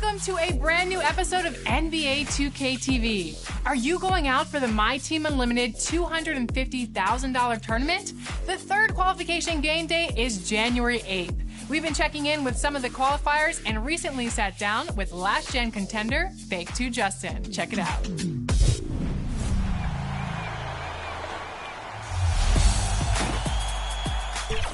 Welcome to a brand new episode of NBA 2K TV. Are you going out for the My Team Unlimited $250,000 tournament? The third qualification game day is January 8th. We've been checking in with some of the qualifiers and recently sat down with last-gen contender Fake 2 Justin. Check it out.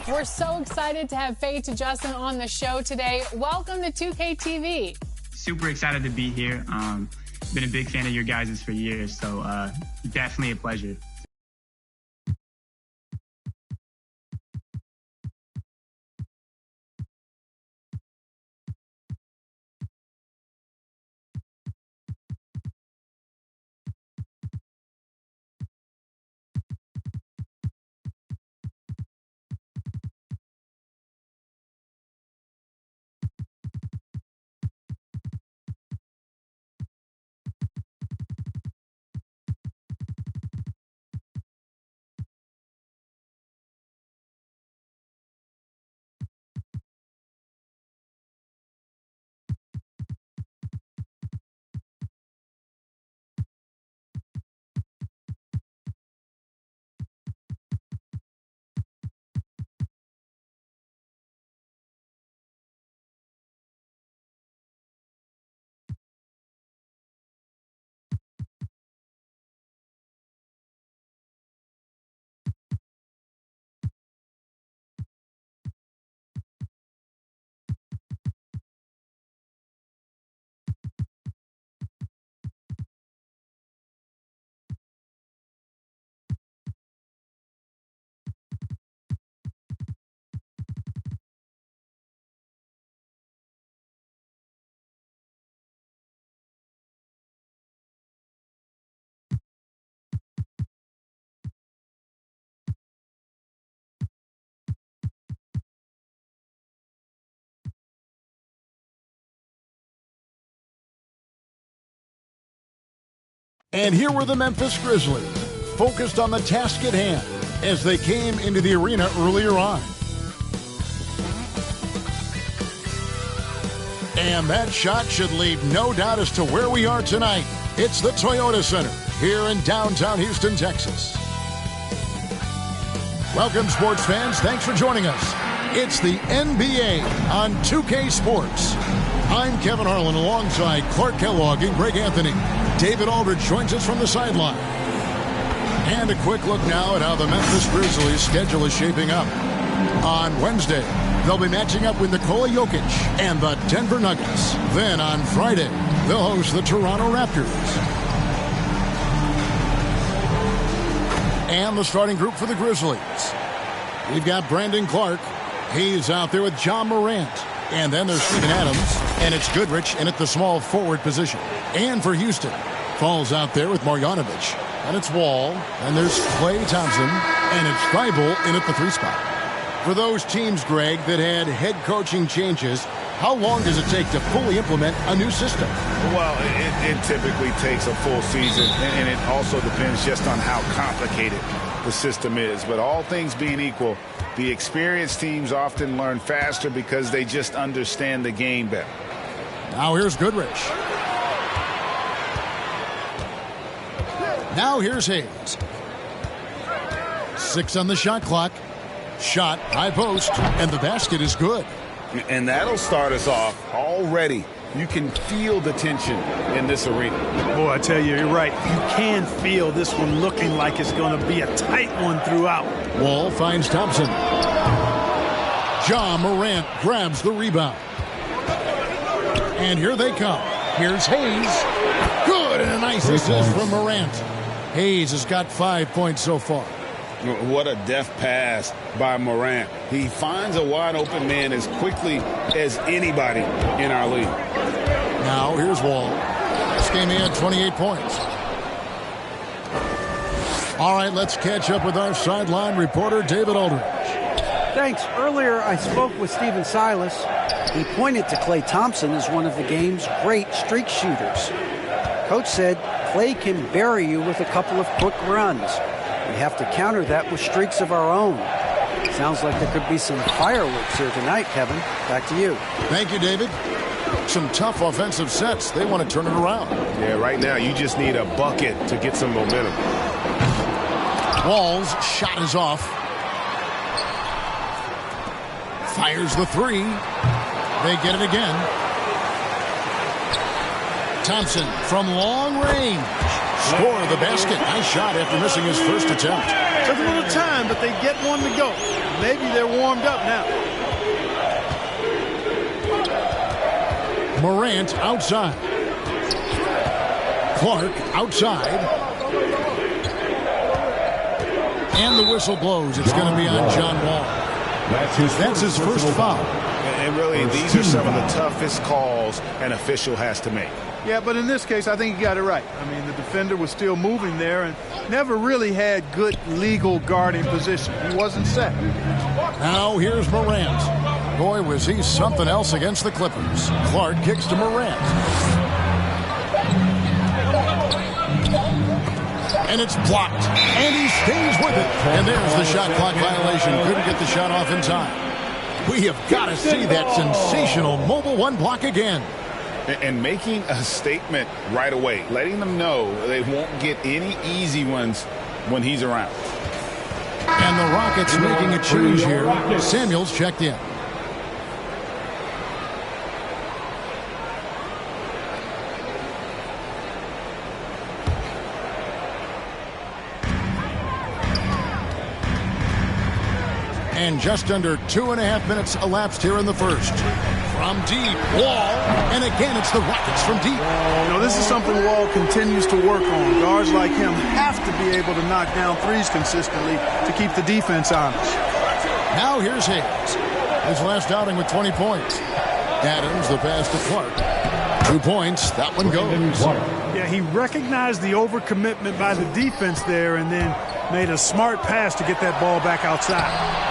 We're so excited to have Fake 2 Justin on the show today. Welcome to 2K TV. Super excited to be here. Been a big fan of your guys' for years, so definitely a pleasure. And here were the Memphis Grizzlies, focused on the task at hand as they came into the arena earlier on. And that shot should leave no doubt as to where we are tonight. It's the Toyota Center here in downtown Houston, Texas. Welcome, sports fans. Thanks for joining us. It's the NBA on 2K Sports. I'm Kevin Harlan alongside Clark Kellogg and Greg Anthony. David Aldridge joins us from the sideline. And a quick look now at how the Memphis Grizzlies' schedule is shaping up. On Wednesday, they'll be matching up with Nikola Jokic and the Denver Nuggets. Then on Friday, they'll host the Toronto Raptors. And the starting group for the Grizzlies. We've got Brandon Clark. He's out there with John Morant. And then there's Steven Adams, and it's Goodrich in at the small forward position. And for Houston, falls out there with Marjanovic. And it's Wall, and there's Klay Thompson, and it's Thibault in at the 3 spot. For those teams, Greg, that had head coaching changes, how long does it take to fully implement a new system? Well, it typically takes a full season, and it also depends just on how complicated the system is. But all things being equal, the experienced teams often learn faster because they just understand the game better. Now here's Goodrich. Now here's Hayes. 6 on the shot clock. Shot, high post, and the basket is good. And that'll start us off already. You can feel the tension in this arena. Boy, I tell you, you're right. You can feel this one looking like it's going to be a tight one throughout. Wall finds Thompson. John Morant grabs the rebound. And here they come. Here's Hayes. Good, and a nice assist from Morant. Hayes has got 5 points so far. What a deft pass by Morant. He finds a wide open man as quickly as anybody in our league. Now here's Wall. This game he had 28 points. All right, let's catch up with our sideline reporter, David Aldridge. Thanks. Earlier, I spoke with Stephen Silas. He pointed to Klay Thompson as one of the game's great streak shooters. Coach said Klay can bury you with a couple of quick runs. We have to counter that with streaks of our own. Sounds like there could be some fireworks here tonight, Kevin. Back to you. Thank you, David. some tough offensive sets. They want to turn it around. Yeah, right now you just need a bucket to get some momentum. Wall's shot is off. Fires the three. They get it again. Thompson from long range. Score the basket. Nice shot after missing his first attempt. Took a little time, but they get one to go. Maybe they're warmed up now. Morant outside. Clark outside. And the whistle blows. It's going to be on John Wall. That's his first foul. And really, these are some of the toughest calls an official has to make. Yeah, but in this case, I think he got it right. I mean, the defender was still moving there and never really had good legal guarding position. He wasn't set. Now here's Morant. Boy, was he something else against the Clippers. Clark kicks to Morant. And it's blocked. And he stays with it. And there's the shot clock violation. Couldn't get the shot off in time. We have got to see that sensational mobile one block again. And making a statement right away, letting them know they won't get any easy ones when he's around. And the Rockets making a change here. Samuels checked in. And just under 2.5 minutes elapsed here in the first. From deep, Wall, and again it's the Rockets from deep. You know, this is something Wall continues to work on. Guards like him have to be able to knock down threes consistently to keep the defense honest. Now here's Hayes. His last outing with 20 points. Adams, the pass to Clark. 2 points, that one goes. Yeah, he recognized the overcommitment by the defense there and then made a smart pass to get that ball back outside.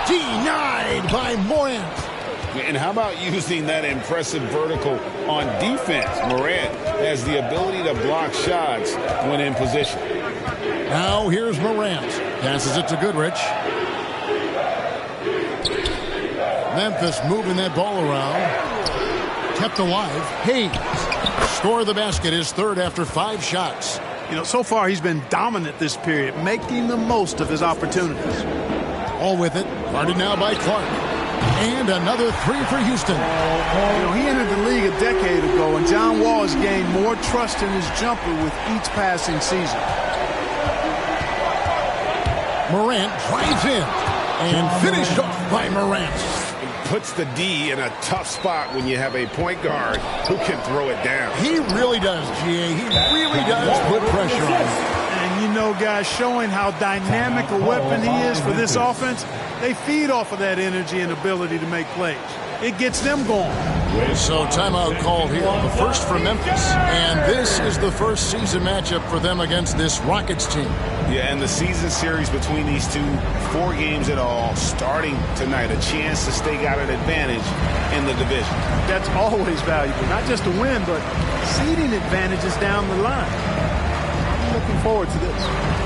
Denied by Morant. And how about using that impressive vertical on defense? Morant has the ability to block shots when in position. Now here's Morant. Passes it to Goodrich. Memphis moving that ball around. Kept alive. Hayes. Score the basket, his third after 5 shots. You know, so far he's been dominant this period, making the most of his opportunities. All with it. Guarded now by Clark. And another three for Houston. You know, he entered the league a decade ago, and John Wall has gained more trust in his jumper with each passing season. Morant drives in and finished off by Morant. Puts the D in a tough spot when you have a point guard who can throw it down. He really does, G.A. He really does put pressure on him. And you know, guys, showing how dynamic a weapon he is for this offense, they feed off of that energy and ability to make plays. It gets them going. So timeout called here. The first for Memphis. And this is the first season matchup for them against this Rockets team. Yeah, and the season series between these two, 4 games in all, starting tonight. A chance to stake out an advantage in the division. That's always valuable. Not just a win, but seeding advantages down the line. I'm looking forward to this.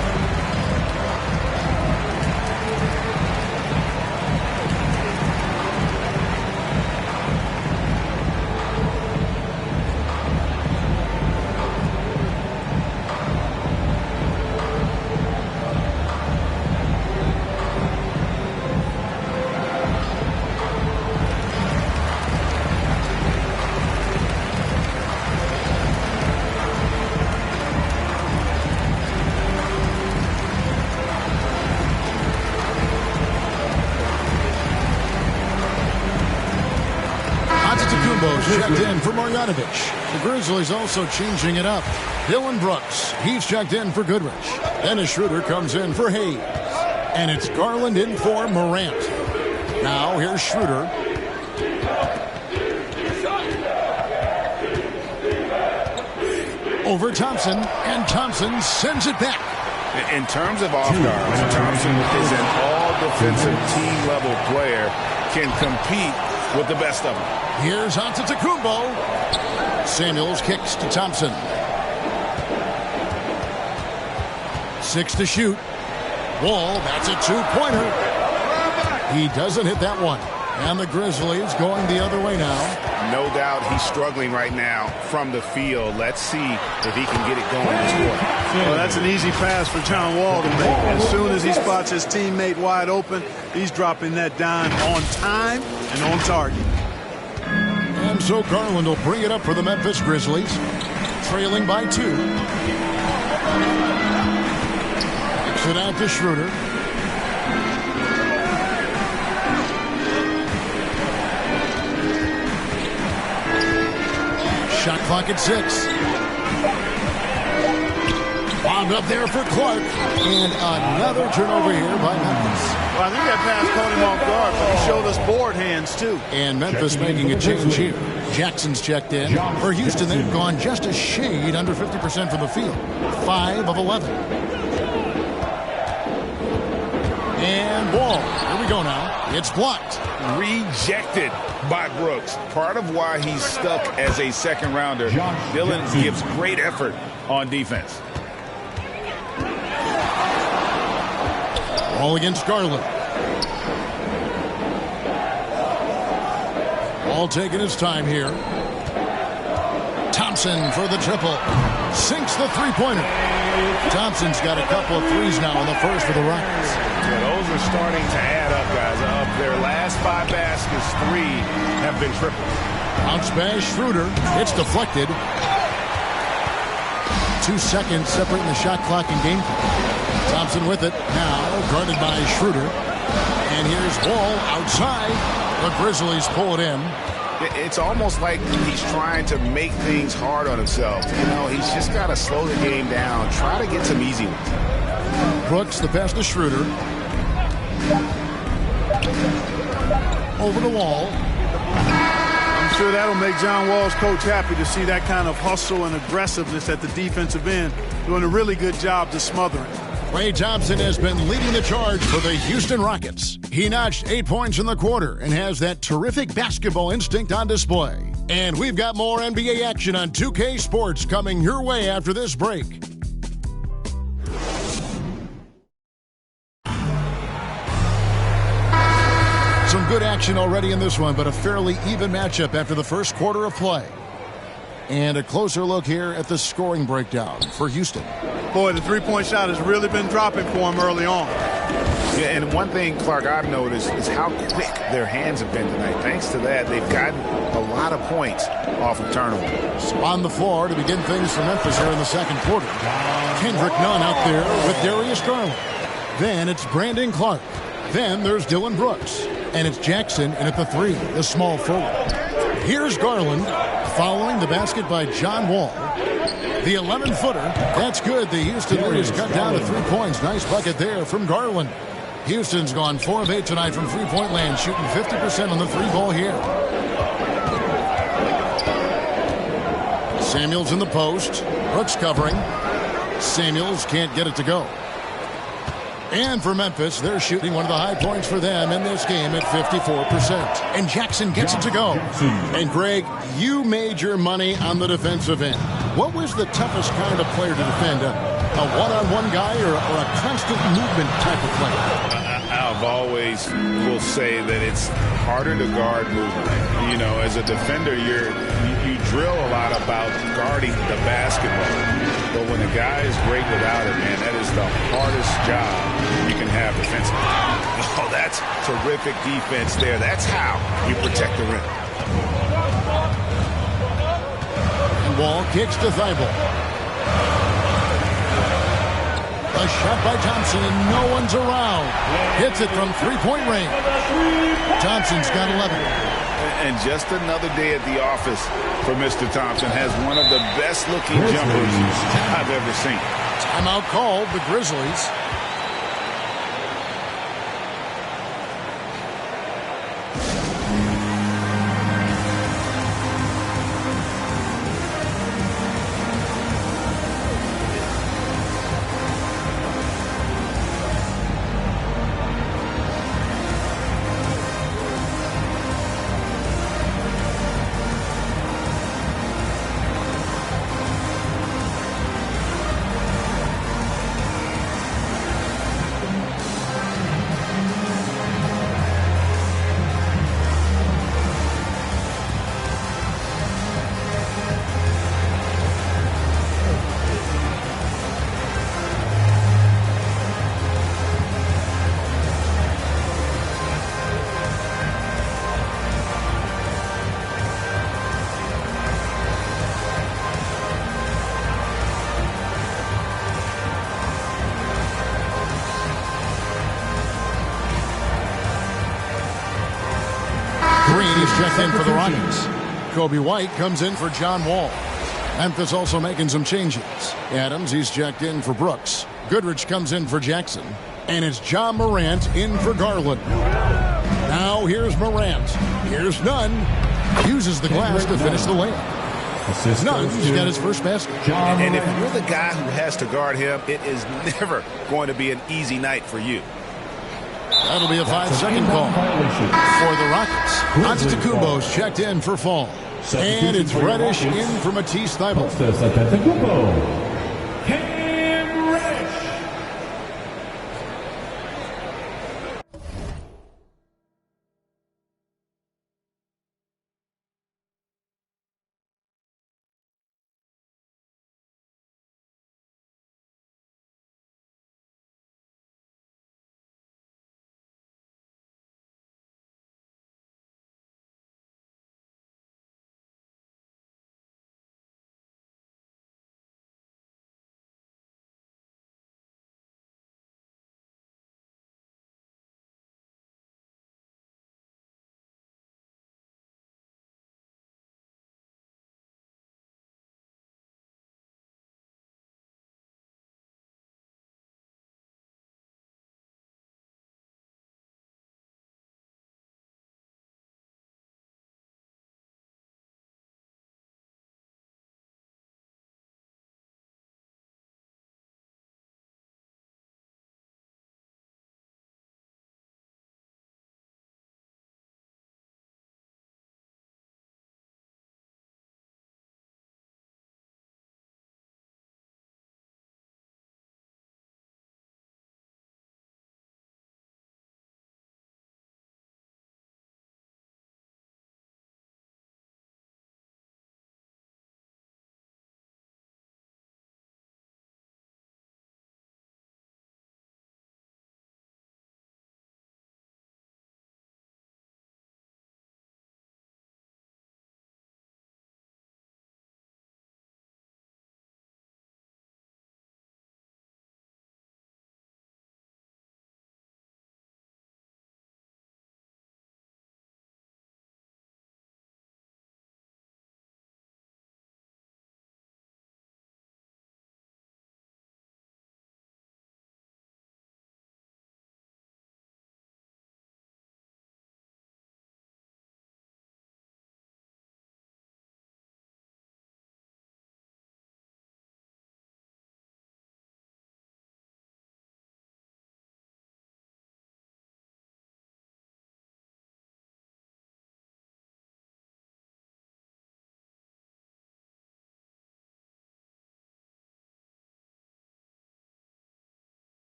Checked in for Marjanovic. The Grizzlies also changing it up. Dylan Brooks, he's checked in for Goodrich. Dennis Schroeder comes in for Hayes. And it's Garland in for Morant. Now here's Schroeder. Over Thompson, and Thompson sends it back. In terms of off guards, Thompson is an all-defensive team-level player, can compete with the best of them. Here's Antetokounmpo. Samuels kicks to Thompson. 6 to shoot. Wall, that's a 2-pointer. He doesn't hit that one. And the Grizzlies going the other way now. No doubt he's struggling right now from the field. Let's see if he can get it going this quarter. Well, that's an easy pass for John Wall to make. As soon as he spots his teammate wide open, he's dropping that dime on time and on target. And so Garland will bring it up for the Memphis Grizzlies, trailing by 2. Kicks it out to Schroeder. Shot clock at 6. Wound up there for Clark. And another turnover here by Memphis. Well, I think that pass caught him off guard, but he showed us board hands, too. And Memphis making a change here. Jackson's checked in. For Houston, they've gone just a shade under 50% from the field. 5 of 11. And ball. Here we go now. It's blocked. Rejected by Brooks. Part of why he's stuck as a second rounder. Dillon gives great effort on defense. Ball against Garland. Ball taking his time here. Thompson for the triple. Sinks the three-pointer. Thompson's got a couple of threes now in the first for the Rockets. Yeah, those are starting to add up, guys. Of their last 5 baskets, 3 have been triple. Bounce pass, Schroeder. It's deflected. 2 seconds separating the shot clock and game clock. Thompson with it now, guarded by Schroeder. And here's Wall outside. The Grizzlies pull it in. It's almost like he's trying to make things hard on himself. You know, he's just got to slow the game down. Try to get some easy ones. Brooks, the pass to Schroeder. Over the Wall. I'm sure that'll make John Wall's coach happy to see that kind of hustle and aggressiveness at the defensive end. Doing a really good job to smother it. Klay Thompson has been leading the charge for the Houston Rockets. He notched 8 points in the quarter and has that terrific basketball instinct on display. And we've got more NBA action on 2K Sports coming your way after this break. Some good action already in this one, but a fairly even matchup after the first quarter of play. And a closer look here at the scoring breakdown for Houston. Boy, the three-point shot has really been dropping for him early on. Yeah, and one thing, Clark, I've noticed is how quick their hands have been tonight. Thanks to that, they've gotten a lot of points off of turnovers. On the floor to begin things for Memphis here in the second quarter. Kendrick Nunn out there with Darius Garland. Then it's Brandon Clark. Then there's Dillon Brooks. And it's Jackson in at the 3, the small forward. Here's Garland following the basket by John Wall. The 11-footer, that's good. The Houston Warriors cut down to 3 points. Nice bucket there from Garland. Houston's gone 4 of 8 tonight from three-point land, shooting 50% on the 3-ball here. Samuels in the post. Brooks covering. Samuels can't get it to go. And for Memphis, they're shooting one of the high points for them in this game at 54%. And Jackson gets it to go. And Greg, you made your money on the defensive end. What was the toughest kind of player to defend? A one-on-one guy or a constant movement type of player? I've always will say that it's harder to guard movement. You know, as a defender, you drill a lot about guarding the basketball. But when a guy is great without it, man, that is the hardest job you can have defensively. Oh, that's terrific defense there. That's how you protect the rim. And Wall kicks to Thibault. A shot by Thompson, and no one's around. Hits it from three-point range. Thompson's got 11. And just another day at the office for Mr. Thompson. Has one of the best-looking jumpers I've ever seen. Timeout called, the Grizzlies. checked in for the Rockets. Kobe White comes in for John Wall. Memphis also making some changes. Adams, he's checked in for Brooks. Goodrich comes in for Jackson. And it's John Morant in for Garland. Now here's Morant. Here's Nunn. Uses the glass to finish the layup. Nunn's got his first basket. And if you're the guy who has to guard him, it is never going to be an easy night for you. That'll be a 5-second call for the Rockets. Antetokounmpo's checked in for Fall. And it's Reddish in for Matisse Thybulle.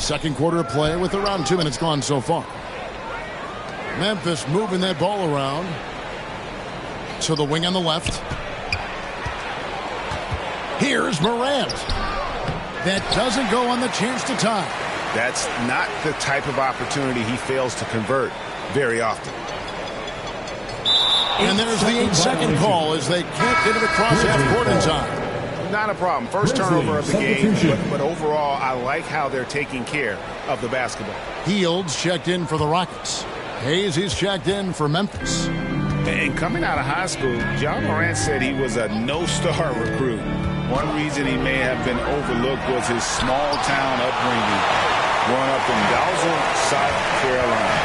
Second quarter of play with around 2 minutes gone so far. Memphis moving that ball around to the wing on the left. Here's Morant. That doesn't go on the chance to tie. That's not the type of opportunity he fails to convert very often. And there's the 8-second call as they can't get it across half court in time. Not a problem. First turnover of the game, but overall, I like how they're taking care of the basketball. Fields checked in for the Rockets. Hayes, he's checked in for Memphis. And coming out of high school, John Morant said he was a no-star recruit. One reason he may have been overlooked was his small-town upbringing, growing up in Dalzell, South Carolina.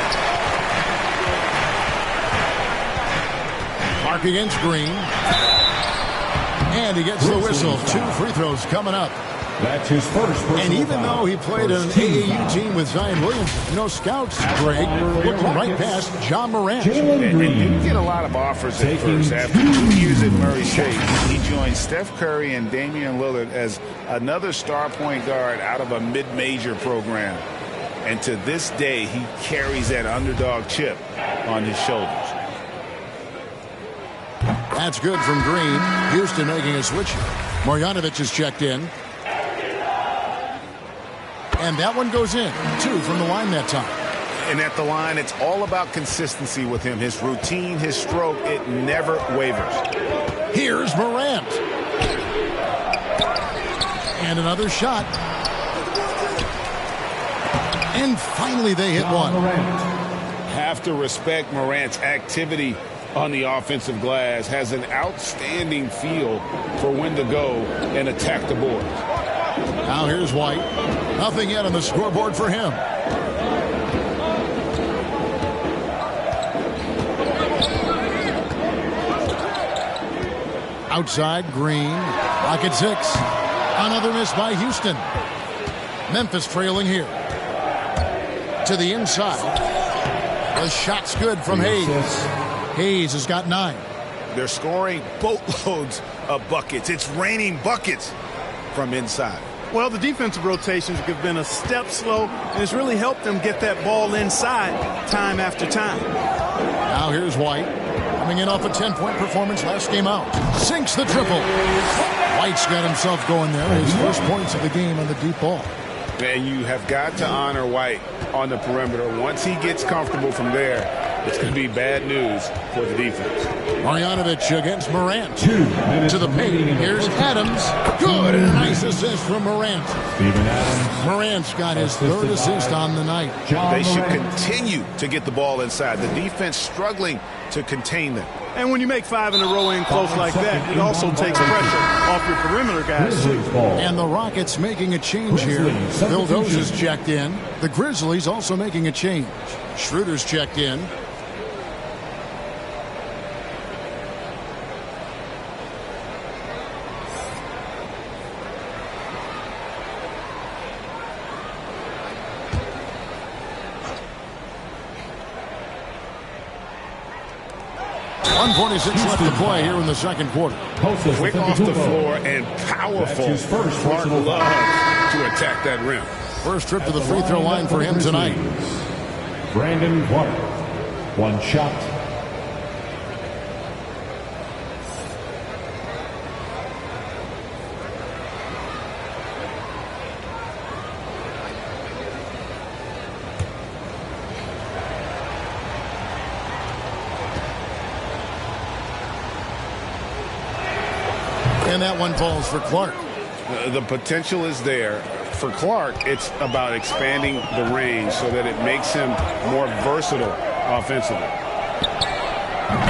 Mark against Green. And he gets the whistle. 2 free throws coming up. That's his first personal And even foul. though he played on an AAU team with Zion Williamson, no scouts, Greg, looking right past John Morant. And didn't get a lot of offers at first. After 2 years at Murray State, he joined Steph Curry and Damian Lillard as another star point guard out of a mid-major program. And to this day, he carries that underdog chip on his shoulders. That's good from Green. Houston making a switch. Marjanovic is checked in. And that one goes in. 2 from the line that time. And at the line, it's all about consistency with him. His routine, his stroke, it never wavers. Here's Morant. And another shot. And finally they hit one. Have to respect Morant's activity on the offensive glass. Has an outstanding feel for when to go and attack the board. Now here's White. Nothing yet on the scoreboard for him. Outside, Green. Rocket 6. Another miss by Houston. Memphis trailing here. To the inside. The shot's good from Hayes. Hayes has got 9. They're scoring boatloads of buckets. It's raining buckets from inside. Well, the defensive rotations have been a step slow, and it's really helped them get that ball inside time after time. Now here's White. Coming in off a 10-point performance last game out. Sinks the triple. White's got himself going there. His first points of the game on the deep ball. And you have got to honor White on the perimeter. Once he gets comfortable from there, it's going to be bad news for the defense. Marjanovic against Morant. To the paint. Here's Adams. Good. And a nice assist from Morant. Morant's got his 3rd assist on the night. They should continue to get the ball inside. The defense struggling to contain them. And when you make 5 in a row in close like that, it also takes pressure off your perimeter guys. And the Rockets making a change here. Bill Dozier's checked in. The Grizzlies also making a change. Schroeder's checked in. .146 left to play here in the second quarter. Quick off the floor and powerful. Clark loves to attack that rim. First trip to the free throw line for him tonight. Brandon Clark. 1 shot. And that one falls for Clark. The potential is there. For Clark, it's about expanding the range so that it makes him more versatile offensively.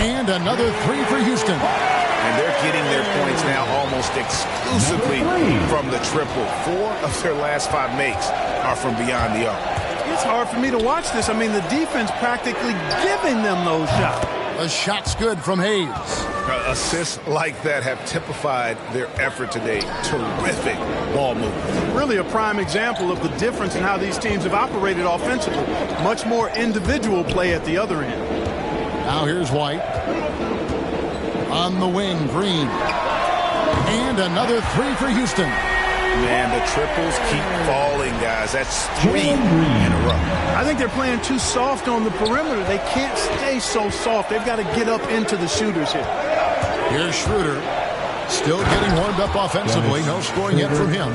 And another 3 for Houston. And they're getting their points now almost exclusively from the triple. 4 of their last 5 makes are from beyond the arc. It's hard for me to watch this. I mean, the defense practically giving them those shots. The shot's good from Hayes. Assists like that have typified their effort today. Terrific ball movement. Really a prime example of the difference in how these teams have operated offensively. Much more individual play at the other end. Now here's White. On the wing, Green. And another 3 for Houston. Man, the triples keep falling, guys. That's 3 in a row. I think they're playing too soft on the perimeter. They can't stay so soft. They've got to get up into the shooters here. Here's Schroeder. Still getting warmed up offensively. No scoring yet from him.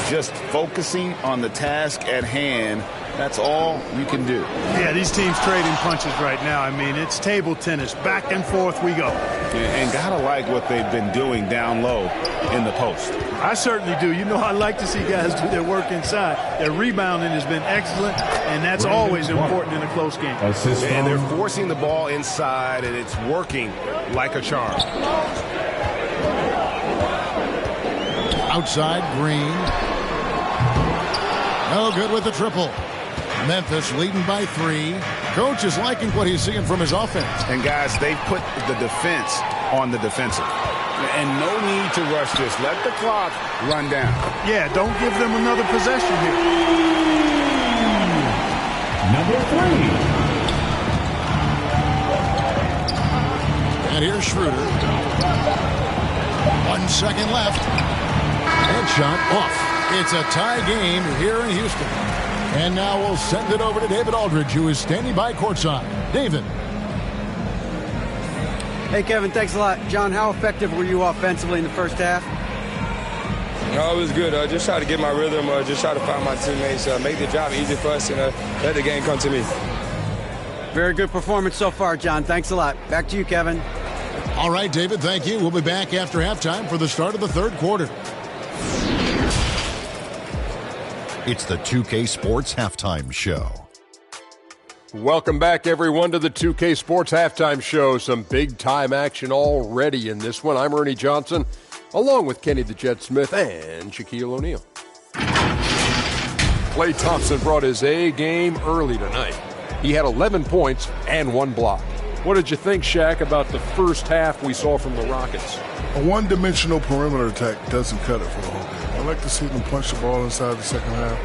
Just focusing on the task at hand. That's all you can do. Yeah, these teams trading punches right now. I mean, it's table tennis. Back and forth we go. And gotta like what they've been doing down low in the post. I certainly do. You know, I like to see guys do their work inside. Their rebounding has been excellent, and that's always important in a close game. And they're forcing the ball inside, and it's working like a charm. Outside, Green. No good with the triple. Memphis leading by 3. Coach is liking what he's seeing from his offense. And guys, they've put the defense on the defensive. And no need to rush this. Let the clock run down. Yeah, don't give them another possession here. Number 3. And here's Schroeder. 1 second left. Headshot off. It's a tie game here in Houston. And now we'll send it over to David Aldridge, who is standing by courtside. David. Hey, Kevin, thanks a lot. John, how effective were you offensively in the first half? No, it was good. Just try to get my rhythm, just try to find my teammates, make the job easy for us, and let the game come to me. Very good performance so far, John. Thanks a lot. Back to you, Kevin. All right, David, thank you. We'll be back after halftime for the start of the third quarter. It's the 2K Sports Halftime Show. Welcome back, everyone, to the 2K Sports Halftime Show. Some big-time action already in this one. I'm Ernie Johnson, along with Kenny the Jet Smith and Shaquille O'Neal. Klay Thompson brought his A game early tonight. He had 11 points and 1 block. What did you think, Shaq, about the first half we saw from the Rockets? A one-dimensional perimeter attack doesn't cut it for the whole game. I like to see them punch the ball inside the second half,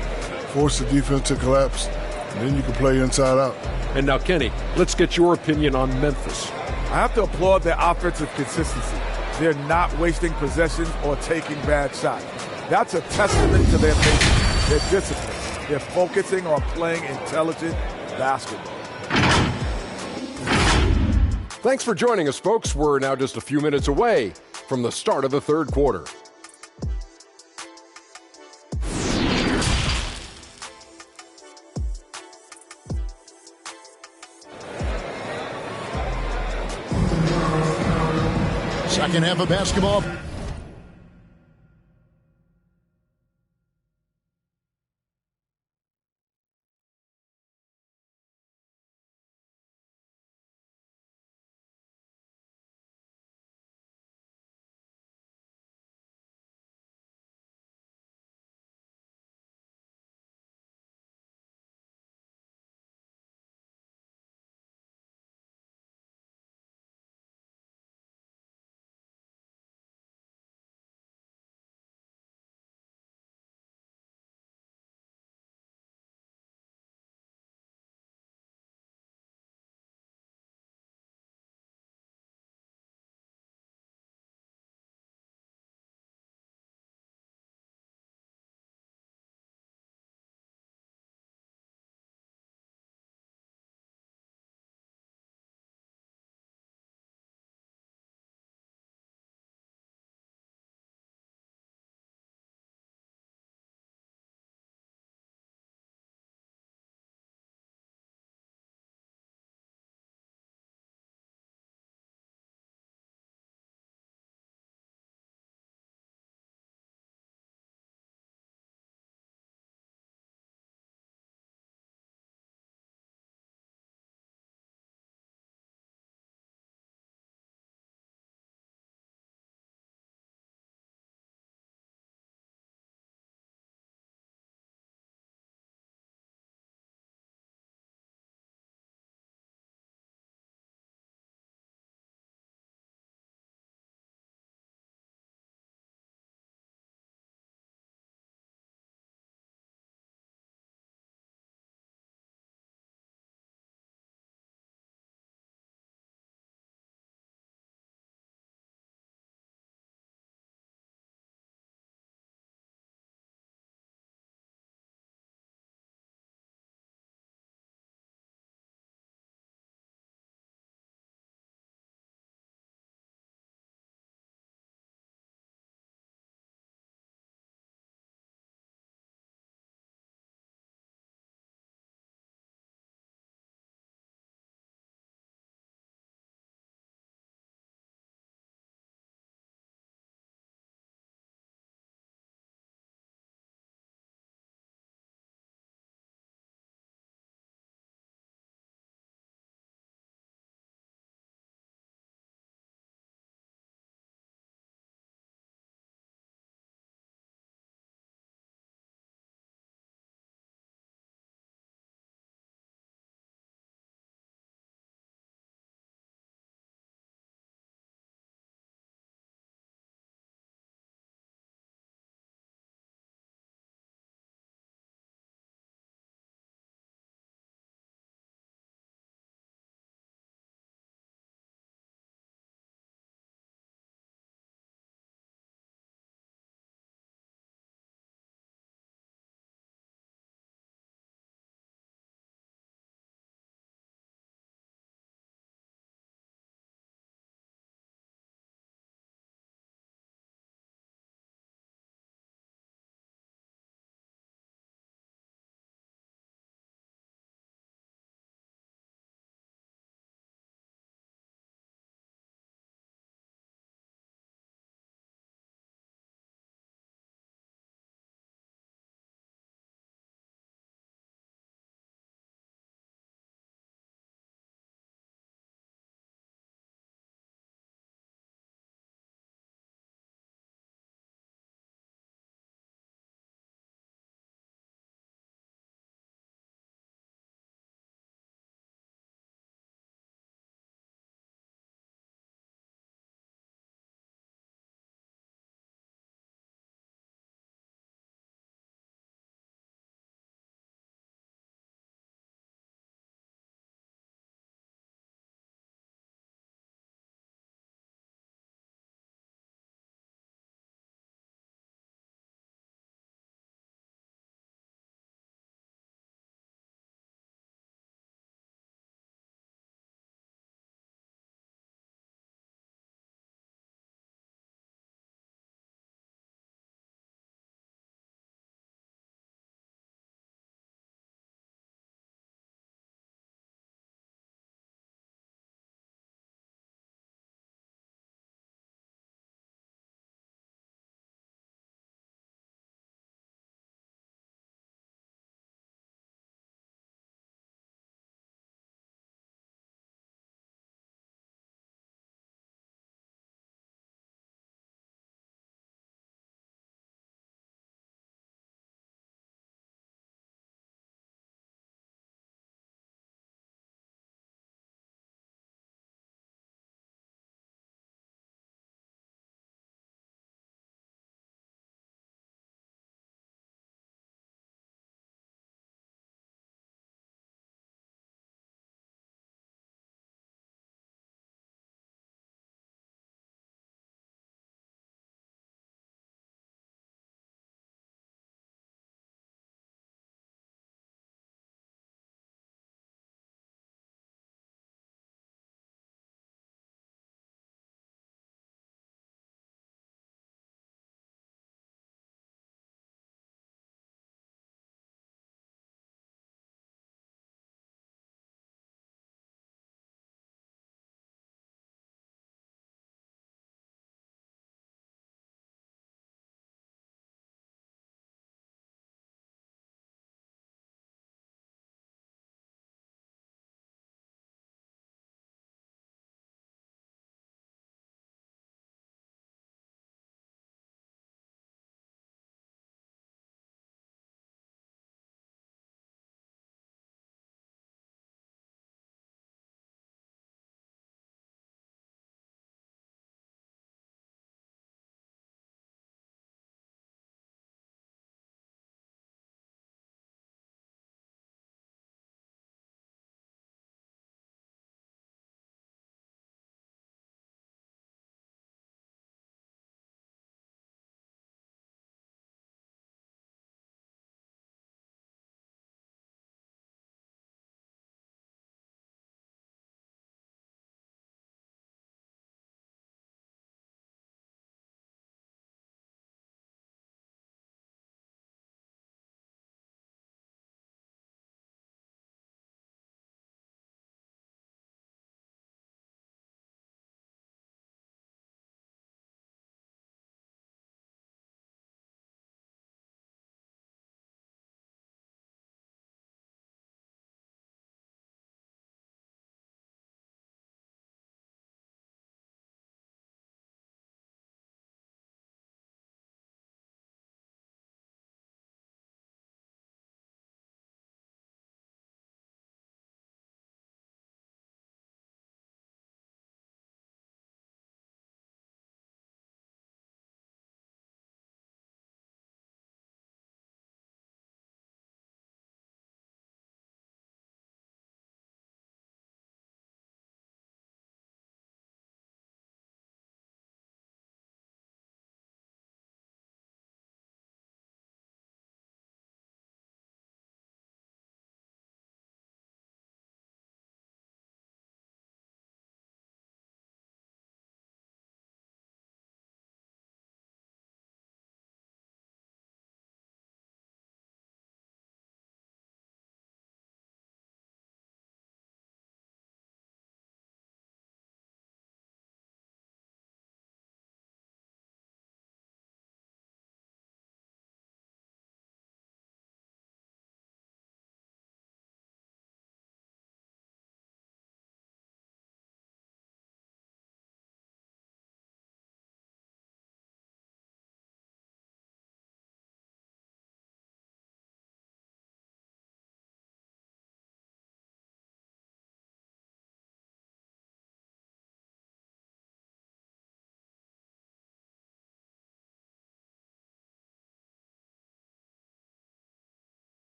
force the defense to collapse, and then you can play inside out. And now, Kenny, let's get your opinion on Memphis. I have to applaud their offensive consistency. They're not wasting possessions or taking bad shots. That's a testament to their patience, their discipline. They're focusing on playing intelligent basketball. Thanks for joining us, folks. We're now just a few minutes away from the start of the third quarter. Second half of basketball.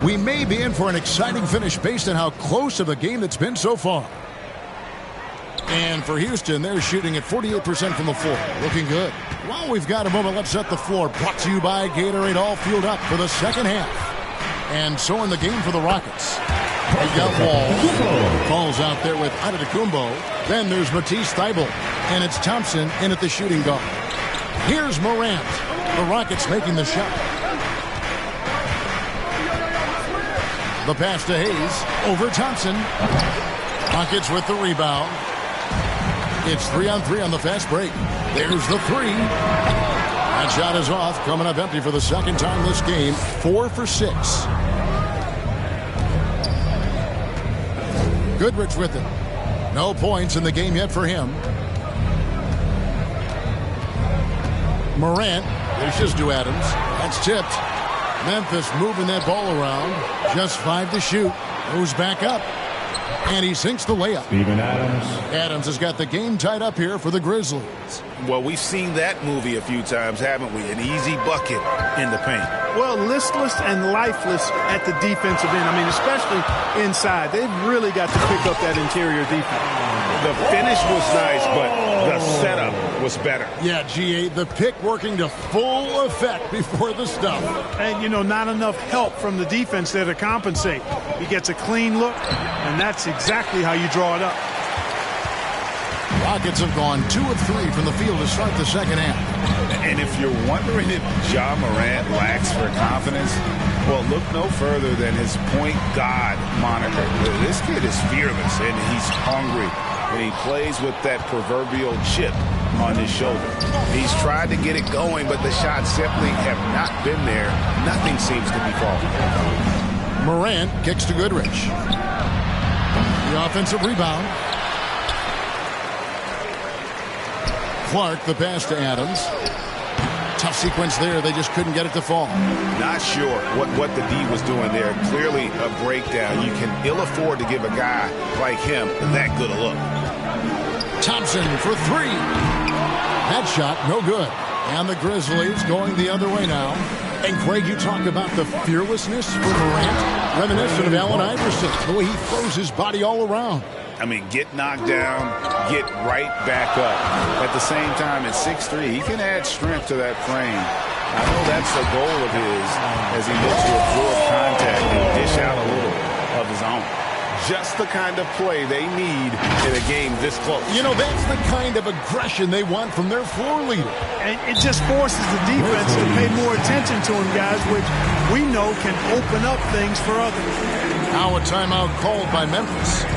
we may be in for an exciting finish based on how close of a game it's been so far. And for Houston, they're shooting at 48% from the floor. Looking good. While we've got a moment, let's set the floor. Brought to you by Gatorade, all fueled up for the second half. And so in the game for the Rockets. They've got Wall. Falls out there with Antetokounmpo. Then there's Matisse Thybulle. And it's Thompson in at the shooting guard. Here's Morant. The Rockets making the shot. The pass to Hayes. Over Thompson. Rockets with the rebound. It's 3-on-3 on the fast break. There's the three. That shot is off. Coming up empty for the second time this game. 4 for 6. Goodrich with it. No points in the game yet for him. Morant. Dishes to Adams. That's tipped. Memphis moving that ball around. Just 5 to shoot. Goes back up. And he sinks the layup. Steven Adams. Adams has got the game tied up here for the Grizzlies. Well, we've seen that movie a few times, haven't we? An easy bucket in the paint. Well, listless and lifeless at the defensive end. I mean, especially inside. They've really got to pick up that interior defense. The finish was nice, but the setup was better. Yeah, GA, the pick working to full effect before the stuff. And, you know, not enough help from the defense there to compensate. He gets a clean look, and that's exactly how you draw it up. Rockets have gone 2 of 3 from the field to start the second half. And if you're wondering if Ja Morant lacks for confidence, well, look no further than his point guard moniker. This kid is fearless, and he's hungry. And he plays with that proverbial chip on his shoulder. He's tried to get it going, but the shots simply have not been there. Nothing seems to be falling. Morant kicks to Goodrich. The offensive rebound. Clark, the pass to Adams. Tough sequence there. They just couldn't get it to fall. Not sure what the D was doing there. Clearly a breakdown. You can ill afford to give a guy like him that good a look. Thompson for 3. That shot, no good. And the Grizzlies going the other way now. And Craig, you talk about the fearlessness for Morant. Reminiscent of Allen Iverson. The way he throws his body all around. I mean, get knocked down, get right back up. At the same time, at 6'3", he can add strength to that frame. I know that's the goal of his as he looks to absorb contact and dish out a little of his own. Just the kind of play they need in a game this close. You know, that's the kind of aggression they want from their floor leader. And it just forces the defense to pay more attention to him, guys, which we know can open up things for others. Now a timeout called by Memphis.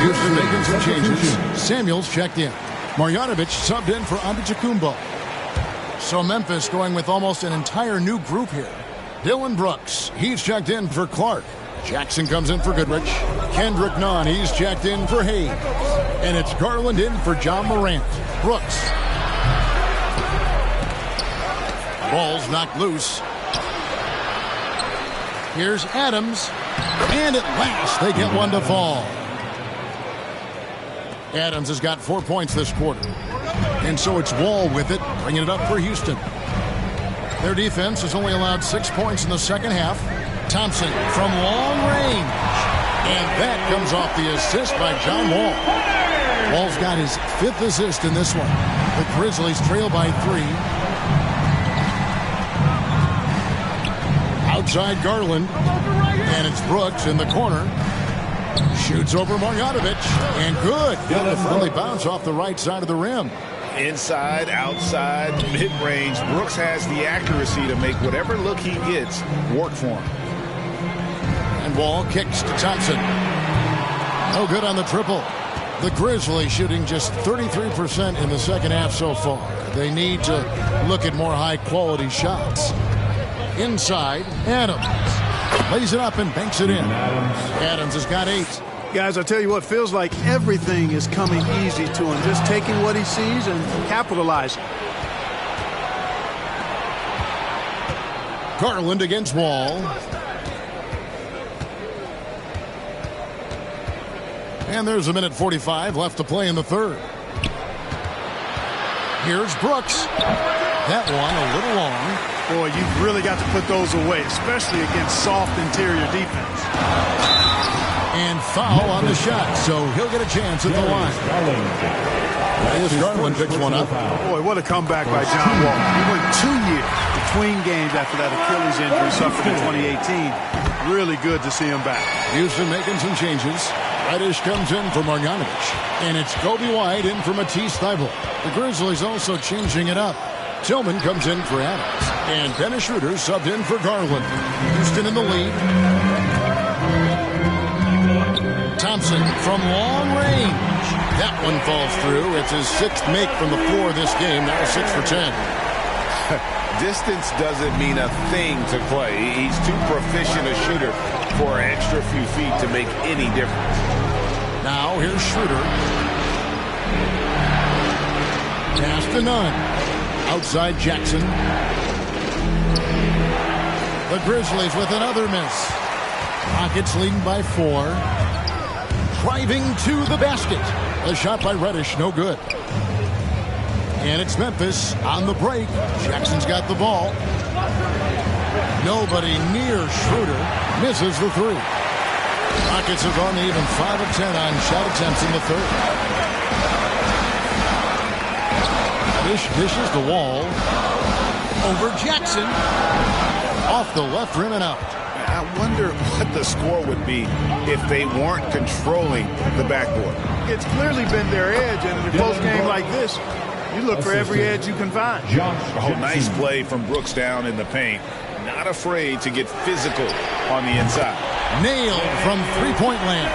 Houston making some changes. Samuels checked in. Marjanovic subbed in for Antetokounmpo. So Memphis going with almost an entire new group here. Dylan Brooks, he's checked in for Clark. Jackson comes in for Goodrich. Kendrick Nunn, he's checked in for Hayes. And it's Garland in for Ja Morant. Brooks. Ball's knocked loose. Here's Adams. And at last they get one to fall. Adams has got 4 points this quarter. And so it's Wall with it, bringing it up for Houston. Their defense has only allowed 6 points in the second half. Thompson from long range. And that comes off the assist by John Wall. Wall's got his 5th assist in this one. The Grizzlies trail by 3. Outside Garland. And it's Brooks in the corner. Shoots over Marjanovic, and good. A friendly bounce off the right side of the rim. Inside, outside, mid-range. Brooks has the accuracy to make whatever look he gets work for him. And Wall kicks to Thompson. No good on the triple. The Grizzlies shooting just 33% in the second half so far. They need to look at more high-quality shots. Inside, Adams. Lays it up and banks it in. Adams has got 8. Guys, I tell you what, feels like everything is coming easy to him. Just taking what he sees and capitalizing. Garland against Wall. And there's a minute 45 left to play in the third. Here's Brooks. That one a little long. Boy, you've really got to put those away, especially against soft interior defense. And foul on the shot, so he'll get a chance at the line. Garland picks one up. Boy, what a comeback by John Wall. He went 2 years between games after that Achilles injury suffered in 2018. Really good to see him back. Houston making some changes. Reddish comes in for Marjanovic. And it's Kobe White in for Matisse Thybulle. The Grizzlies also changing it up. Tillman comes in for Adams. And Dennis Schroeder subbed in for Garland. Houston in the lead. Thompson from long range. That one falls through. It's his 6th make from the floor this game. Now 6 for 10. Distance doesn't mean a thing to Clay. He's too proficient a shooter for an extra few feet to make any difference. Now here's Schroeder. Pass to Nunn. Outside Jackson. The Grizzlies with another miss. Rockets leading by 4. Driving to the basket. A shot by Reddish, no good. And it's Memphis on the break. Jackson's got the ball. Nobody near Schroeder. Misses the 3. Rockets have gone to even 5 of 10 on shot attempts in the third. Dishes the Wall. Over Jackson. Off the left rim and out. I wonder what the score would be if they weren't controlling the backboard. It's clearly been their edge, and in a close game like this, you look for every edge you can find. Oh, nice play from Brooks down in the paint. Not afraid to get physical on the inside. Nailed from three-point land.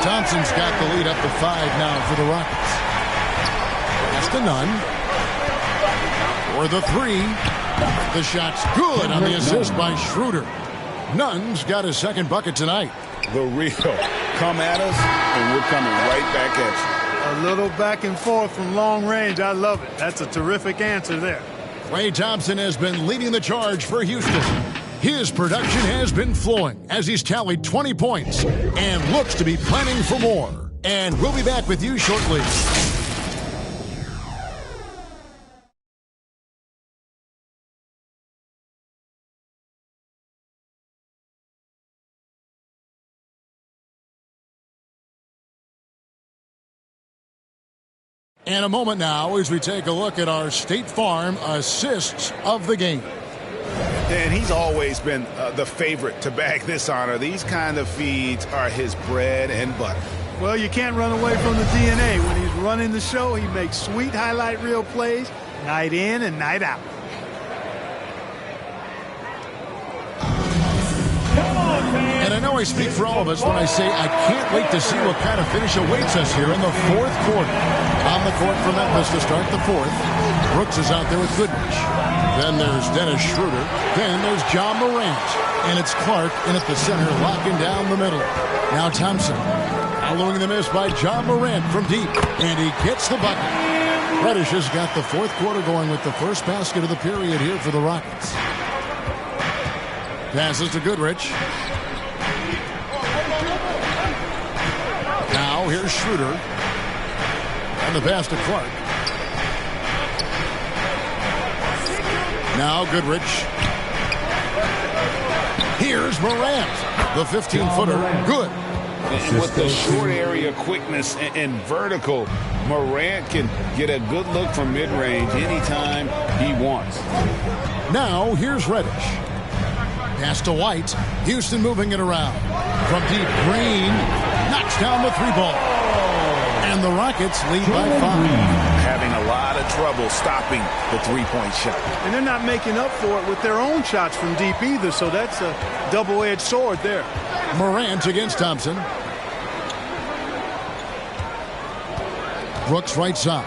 Thompson's got the lead up to 5 now for the Rockets. That's the Nunn. For the 3. The shot's good on the assist by Schroeder. Nunn's got his 2nd bucket tonight. The real come at us, and we're coming right back at you. A little back and forth from long range. I love it. That's a terrific answer there. Klay Thompson has been leading the charge for Houston. His production has been flowing as he's tallied 20 points and looks to be planning for more. And we'll be back with you shortly. And a moment now as we take a look at our State Farm assists of the game. And he's always been the favorite to bag this honor. These kind of feeds are his bread and butter. Well, you can't run away from the DNA. When he's running the show, he makes sweet highlight reel plays night in and night out. And I know I speak for all of us when I say I can't wait to see what kind of finish awaits us here in the 4th quarter. On the court for Memphis to start the 4th. Brooks is out there with Goodrich. Then there's Dennis Schroeder. Then there's John Morant. And it's Clark in at the center, locking down the middle. Now Thompson. Following the miss by John Morant from deep. And he gets the bucket. Reddish has got the 4th quarter going with the first basket of the period here for the Rockets. Passes to Goodrich. Now here's Schroeder. And the pass to Clark. Now Goodrich. Here's Morant. The 15-footer. Good. And with the short area quickness and vertical, Morant can get a good look from mid-range anytime he wants. Now here's Reddish. Pass to White. Houston moving it around. From deep, Green knocks down the 3-ball. And the Rockets lead by 5. Having a lot of trouble stopping the 3-point shot. And they're not making up for it with their own shots from deep either, so that's a double-edged sword there. Morant against Thompson. Brooks right side.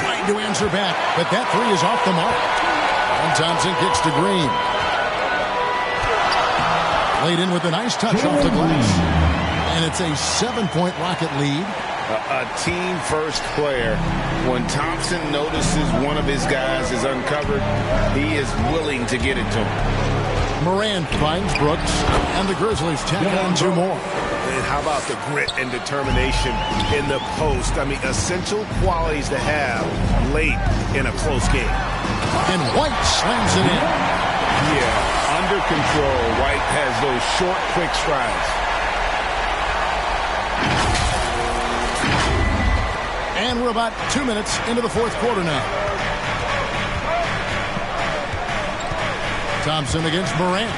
Trying to answer back, but that 3 is off the mark. And Thompson kicks to Green. Laid in with a nice touch off the glass. And it's a 7-point Rocket lead. A team-first player. When Thompson notices one of his guys is uncovered, he is willing to get it to him. Morant finds Brooks, and the Grizzlies tack on 2 more. And how about the grit and determination in the post? I mean, essential qualities to have late in a close game. And White slams it in. Yeah, under control. White has those short, quick strides. And we're about 2 minutes into the 4th quarter now. Thompson against Morant.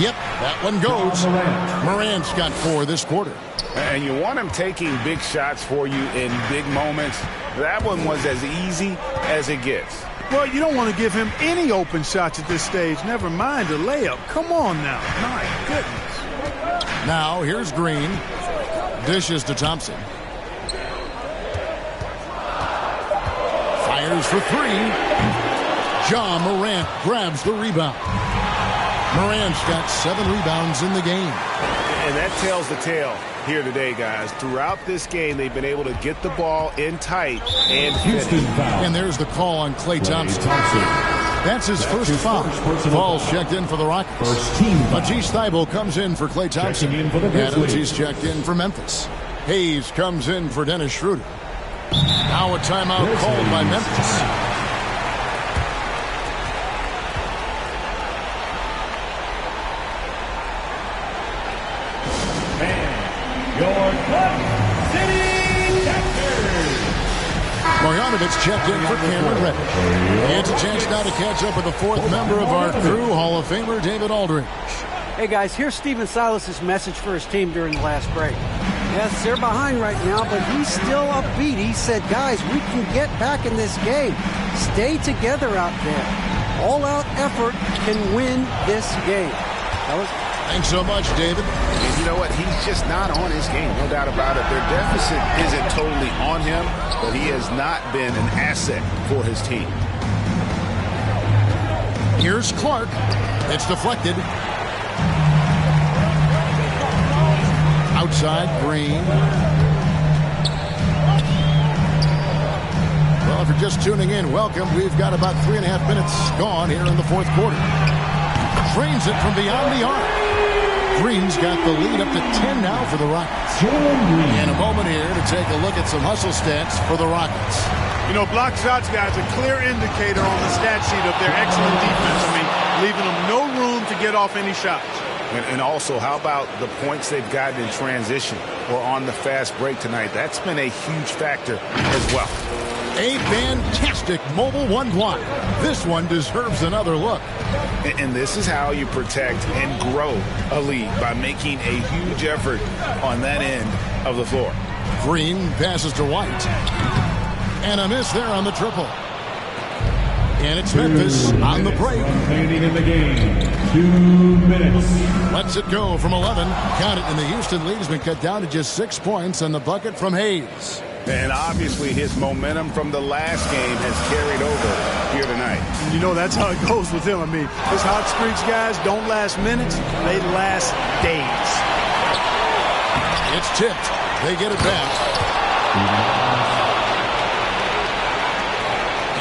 Yep, that one goes. Morant's got 4 this quarter. And you want him taking big shots for you in big moments. That one was as easy as it gets. Well, you don't want to give him any open shots at this stage. Never mind a layup. Come on now. My goodness. Now, here's Green. Dishes to Thompson. Fires for 3. John Morant grabs the rebound. Morant's got 7 rebounds in the game. And that tells the tale here today, guys. Throughout this game, they've been able to get the ball in tight and finish. And there's the call on Klay Thompson. That's his first foul. Ball's checked in for the Rockets. Matisse Thybulle comes in for Klay Thompson. Adams, he's checked in for Memphis. Hayes comes in for Dennis Schroeder. Now a timeout called by Memphis. Marjanovic checked in for Cameron Reddish. It's a chance now to catch up with the 4th member of our crew, Hall of Famer David Aldridge. Hey guys, here's Stephen Silas's message for his team during the last break. Yes, they're behind right now, but he's still upbeat. He said, guys, we can get back in this game. Stay together out there. All-out effort can win this game. Thanks so much, David. And you know what? He's just not on his game, no doubt about it. Their deficit isn't totally on him, but he has not been an asset for his team. Here's Clark. It's deflected. Outside, Green. Well, if you're just tuning in, welcome. We've got about 3.5 minutes gone here in the 4th quarter. Drains it from beyond the arc. Green's got the lead up to 10 now for the Rockets. In a moment here to take a look at some hustle stats for the Rockets. You know, block shots, guys, a clear indicator on the stat sheet of their excellent defense. I mean, leaving them no room to get off any shots. And also, how about the points they've gotten in transition or on the fast break tonight? That's been a huge factor as well. A fantastic mobile 1 block. This one deserves another look. And this is how you protect and grow a lead, by making a huge effort on that end of the floor. Green passes to White. And a miss there on the triple. And it's Memphis on the break. Remaining in the game, 2 minutes. Lets it go from 11. Count it, and the Houston lead has been cut down to just 6 points on the bucket from Hayes. And obviously his momentum from the last game has carried over here tonight. You know, that's how it goes with him. I mean, his hot streaks, guys, don't last minutes. They last days. It's tipped. They get it back.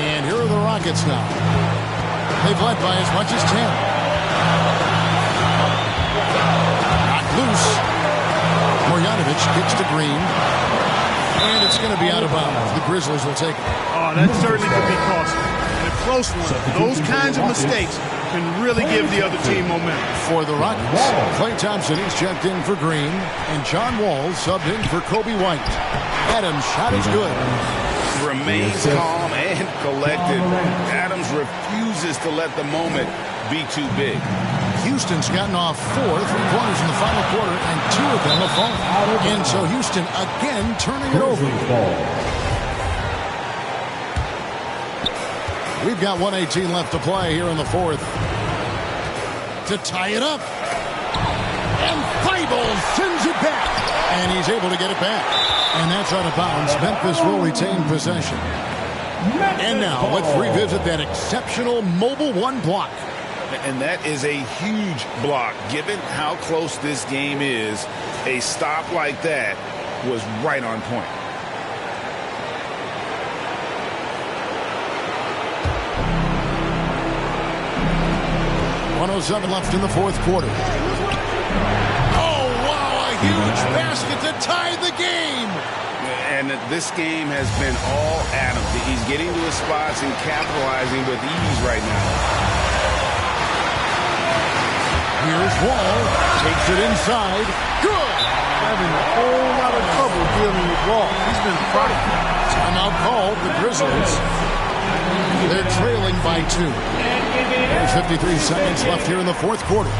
And here are the Rockets now. They've led by as much as 10. Knocked loose. Marjanovic kicks to Green. And it's going to be out of bounds. The Grizzlies will take it. Oh, that certainly could be costly. And a close one. Those kinds of mistakes can really give the other team momentum. For the Rockets, Klay Thompson is checked in for Green. And John Wall subbed in for Kobe White. Adams' shot is good. Remains calm and collected. Adams refuses to let the moment be too big. Houston's gotten off 4 3-pointers in the final quarter, and 2 of them have fallen. And so Houston again turning it over. We've got 1:18 left to play here in the 4th. To tie it up. And Thybulle sends it back. And he's able to get it back. And that's out of bounds. Memphis will retain possession. And now let's revisit that exceptional mobile 1 block. And that is a huge block. Given how close this game is, a stop like that was right on point. .107 left in the fourth quarter. Oh, wow, a huge basket to tie the game. And this game has been all Adam. He's getting to his spots and capitalizing with ease right now. Here's Wall. Takes it inside. Good. Having a whole lot of trouble dealing with Wall. He's been fighting. Timeout called. The Grizzlies. They're trailing by 2. There's 53 seconds left here in the fourth quarter.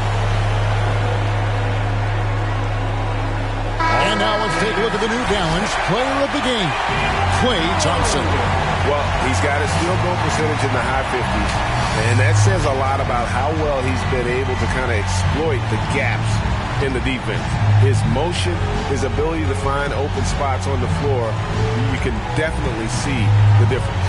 And now let's take a look at the New Balance player of the game, Klay Thompson. Well, he's got his field goal percentage in the high 50s, and that says a lot about how well he's been able to kind of exploit the gaps in the defense. His motion, his ability to find open spots on the floor, you can definitely see the difference.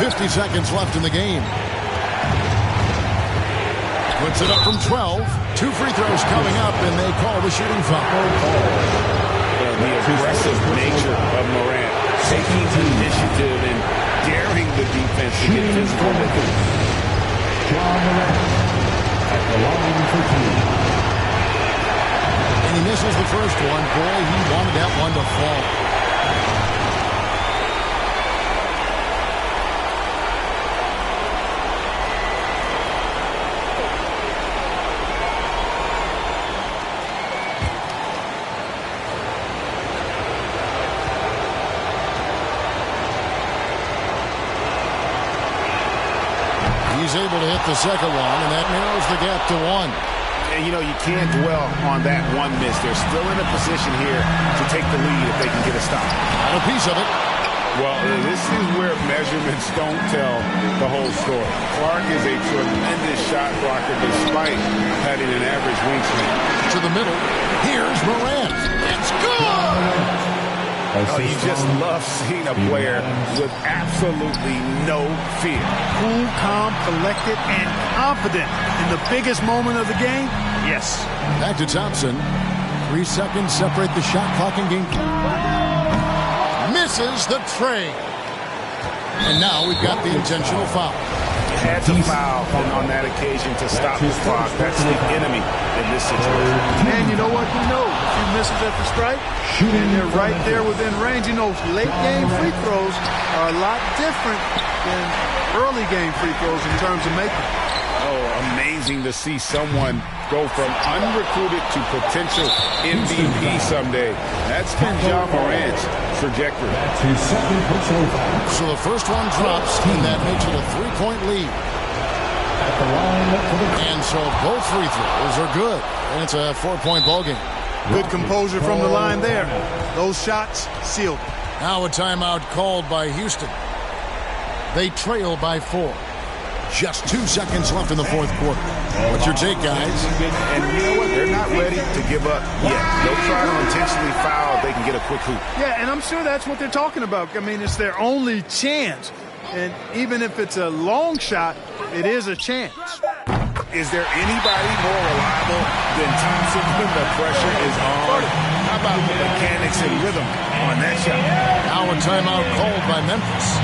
50 seconds left in the game. Puts it up from 12. 2 free throws coming up, and they call the shooting foul. The aggressive nature of Morant, taking the initiative and daring the defense to get physical with him. John Morant at the line for 2. And he misses the first one. Boy, he wanted that one to fall. He's able to hit the second one, and that narrows the gap to 1. And, you know, you can't dwell on that one miss. They're still in a position here to take the lead if they can get a stop. Got a piece of it. Well, this is where measurements don't tell the whole story. Clark is a tremendous shot blocker despite having an average wingspan. To the middle. Here's Morant. It's good! Oh, you just love seeing a player with absolutely no fear. Cool, calm, collected, and confident in the biggest moment of the game. Yes. Back to Thompson. 3 seconds separate the shot clock and game. Misses the tray. And now we've got the intentional foul. Had to foul on that occasion to stop the clock. That's the enemy in this situation. And you know what? He knows if he misses at the strike, and they're right there within range. You know, late game free throws are a lot different than early game free throws in terms of making. Oh, amazing to see someone go from unrecruited to potential MVP someday. That's been John Morant's trajectory. That's his second personal foul. So the first one drops, and that makes it a 3-point lead. At the line for the... And so both free throws are good. And it's a 4-point ball game. Good composure from the line there. Those shots sealed. Now a timeout called by Houston. They trail by 4. Just 2 seconds left in the fourth quarter. What's your take, guys? And you know what? They're not ready to give up yet. They'll try to intentionally foul if they can get a quick hoop. Yeah, and I'm sure that's what they're talking about. I mean, it's their only chance. And even if it's a long shot, it is a chance. Is there anybody more reliable than Thompson when the pressure is on? How about the mechanics and rhythm on that shot? Now a timeout called by Memphis.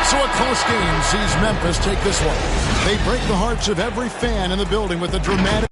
So a close game sees Memphis take this one. They break the hearts of every fan in the building with a dramatic...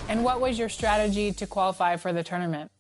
And what was your strategy to qualify for the tournament?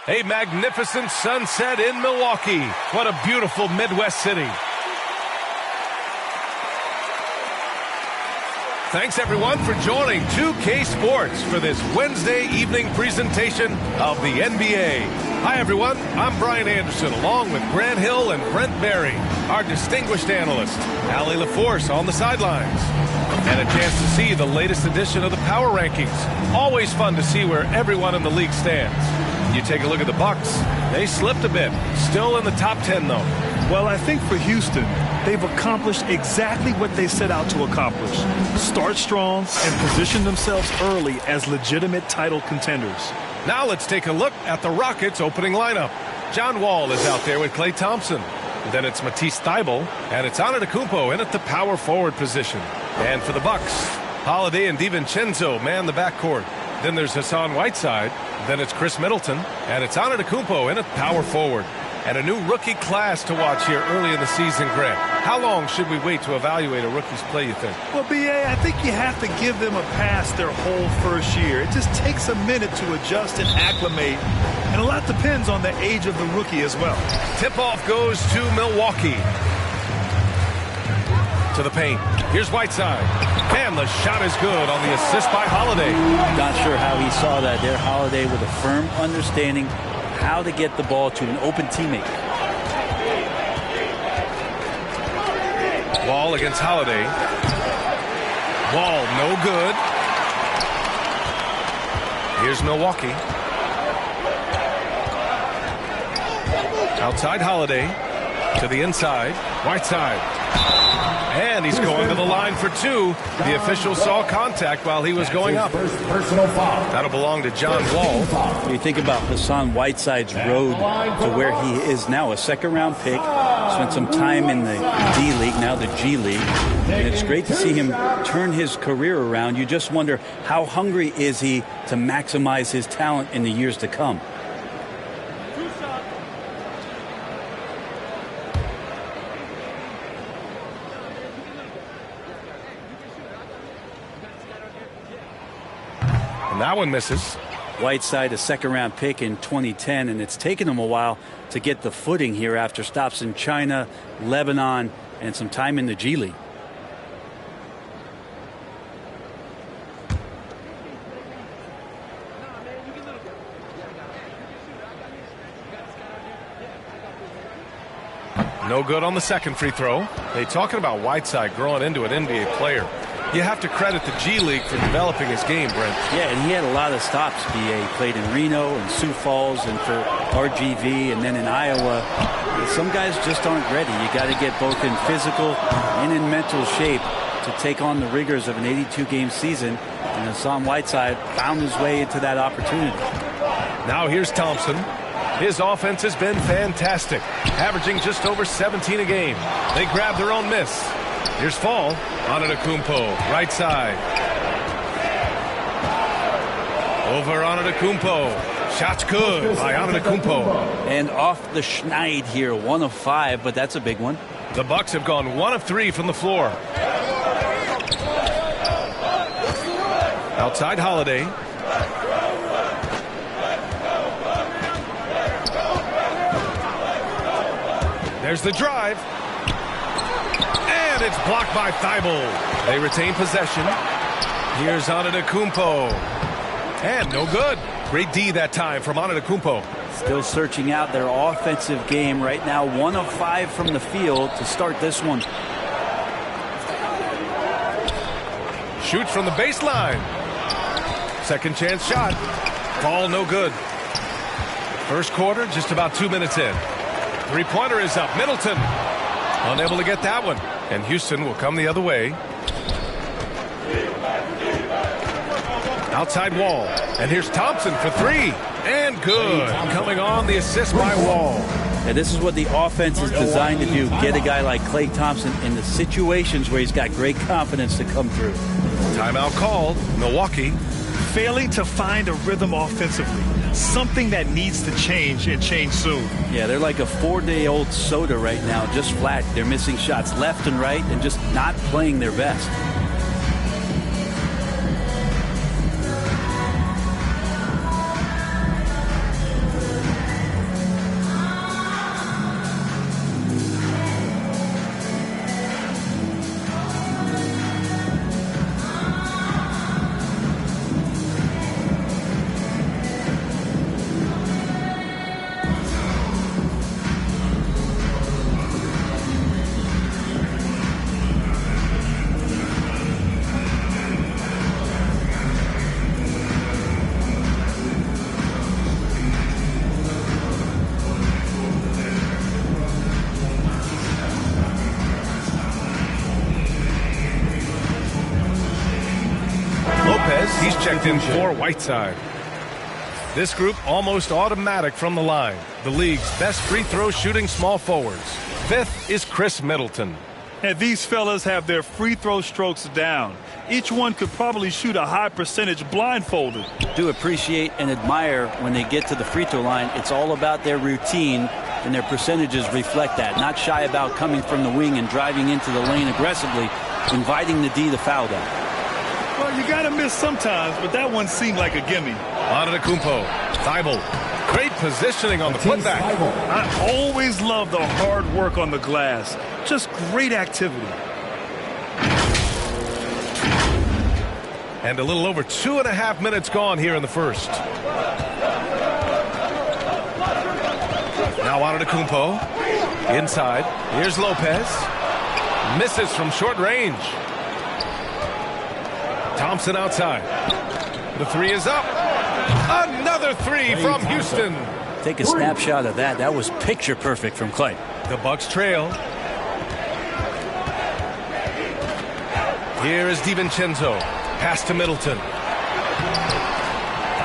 A magnificent sunset in Milwaukee. What a beautiful Midwest city. Thanks, everyone, for joining 2K Sports for this Wednesday evening presentation of the NBA. Hi, everyone. I'm Brian Anderson, along with Grant Hill and Brent Berry, our distinguished analyst, Allie LaForce on the sidelines, and a chance to see the latest edition of the Power Rankings. Always fun to see where everyone in the league stands. You take a look at the Bucks. They slipped a bit. Still in the top 10, though. Well, I think for Houston, they've accomplished exactly what they set out to accomplish. Start strong and position themselves early as legitimate title contenders. Now let's take a look at the Rockets' opening lineup. John Wall is out there with Klay Thompson. Then it's Matisse Thybulle, and it's Antetokounmpo in at the power forward position. And for the Bucks, Holiday and DiVincenzo man the backcourt. Then there's Hassan Whiteside. Then it's Chris Middleton, and it's Antetokounmpo in at power forward. And a new rookie class to watch here early in the season, Grant. How long should we wait to evaluate a rookie's play, you think? Well, B.A., I think you have to give them a pass their whole first year. It just takes a minute to adjust and acclimate, and a lot depends on the age of the rookie as well. Tip-off goes to Milwaukee. To the paint. Here's Whiteside. And the shot is good on the assist by Holiday. Not sure how he saw that there. Holiday with a firm understanding how to get the ball to an open teammate. Wall against Holiday. Wall no good. Here's Milwaukee. Outside Holiday. To the inside. Whiteside. And he's going to the line for two. The official saw contact while he was going up. Personal foul. That'll belong to John Wall. You think about Hassan Whiteside's road to where he is now, a second-round pick. Spent some time in the D League, now the G League. And it's great to see him turn his career around. You just wonder how hungry is he to maximize his talent in the years to come. And that one misses. Whiteside, a second-round pick in 2010, and it's taken him a while to get the footing here after stops in China, Lebanon, and some time in the G League. No good on the second free throw. They talking about Whiteside growing into an NBA player. You have to credit the G League for developing his game, Brent. Yeah, and he had a lot of stops, B.A. He played in Reno and Sioux Falls and for RGV and then in Iowa. Some guys just aren't ready. You got to get both in physical and in mental shape to take on the rigors of an 82-game season, and Hassan Whiteside found his way into that opportunity. Now here's Thompson. His offense has been fantastic, averaging just over 17 a game. They grab their own miss. Here's Fall. Antetokounmpo, right side. Over Antetokounmpo. Shot's good by Antetokounmpo. And off the schneid here, 1 of 5, but that's a big one. The Bucks have gone 1 of 3 from the floor. Outside Holiday. There's the drive. And it's blocked by Thibault. They retain possession. Here's Antetokounmpo. And no good. Great D that time from Antetokounmpo. Still searching out their offensive game right now. 1 of 5 from the field to start this one. Shoots from the baseline. Second chance shot. Ball no good. First quarter just about 2 minutes in. Three-pointer is up. Middleton unable to get that one. And Houston will come the other way. Outside Wall. And here's Thompson for 3. And good. Coming on the assist by Wall. And this is what the offense is designed to do. Get a guy like Klay Thompson in the situations where he's got great confidence to come through. Timeout called. Milwaukee. Failing to find a rhythm offensively. Something that needs to change and change soon. Yeah, they're like a 4-day-old soda right now, just flat. They're missing shots left and right and just not playing their best. He's checked in for Whiteside. This group almost automatic from the line. The league's best free throw shooting small forwards. 5th is Chris Middleton. And these fellas have their free throw strokes down. Each one could probably shoot a high percentage blindfolded. Do appreciate and admire when they get to the free throw line. It's all about their routine, and their percentages reflect that. Not shy about coming from the wing and driving into the lane aggressively, inviting the D to foul them. Well, you got to miss sometimes, but that one seemed like a gimme. Antetokounmpo. Thibault. Great positioning on the putback. I always love the hard work on the glass. Just great activity. And a little over 2.5 minutes gone here in the first. Now Antetokounmpo. Inside. Here's Lopez. Misses from short range. Thompson outside. The 3 is up. Another 3 from Houston. Take a snapshot of that. That was picture perfect from Klay. The Bucks trail. Here is DiVincenzo. Pass to Middleton.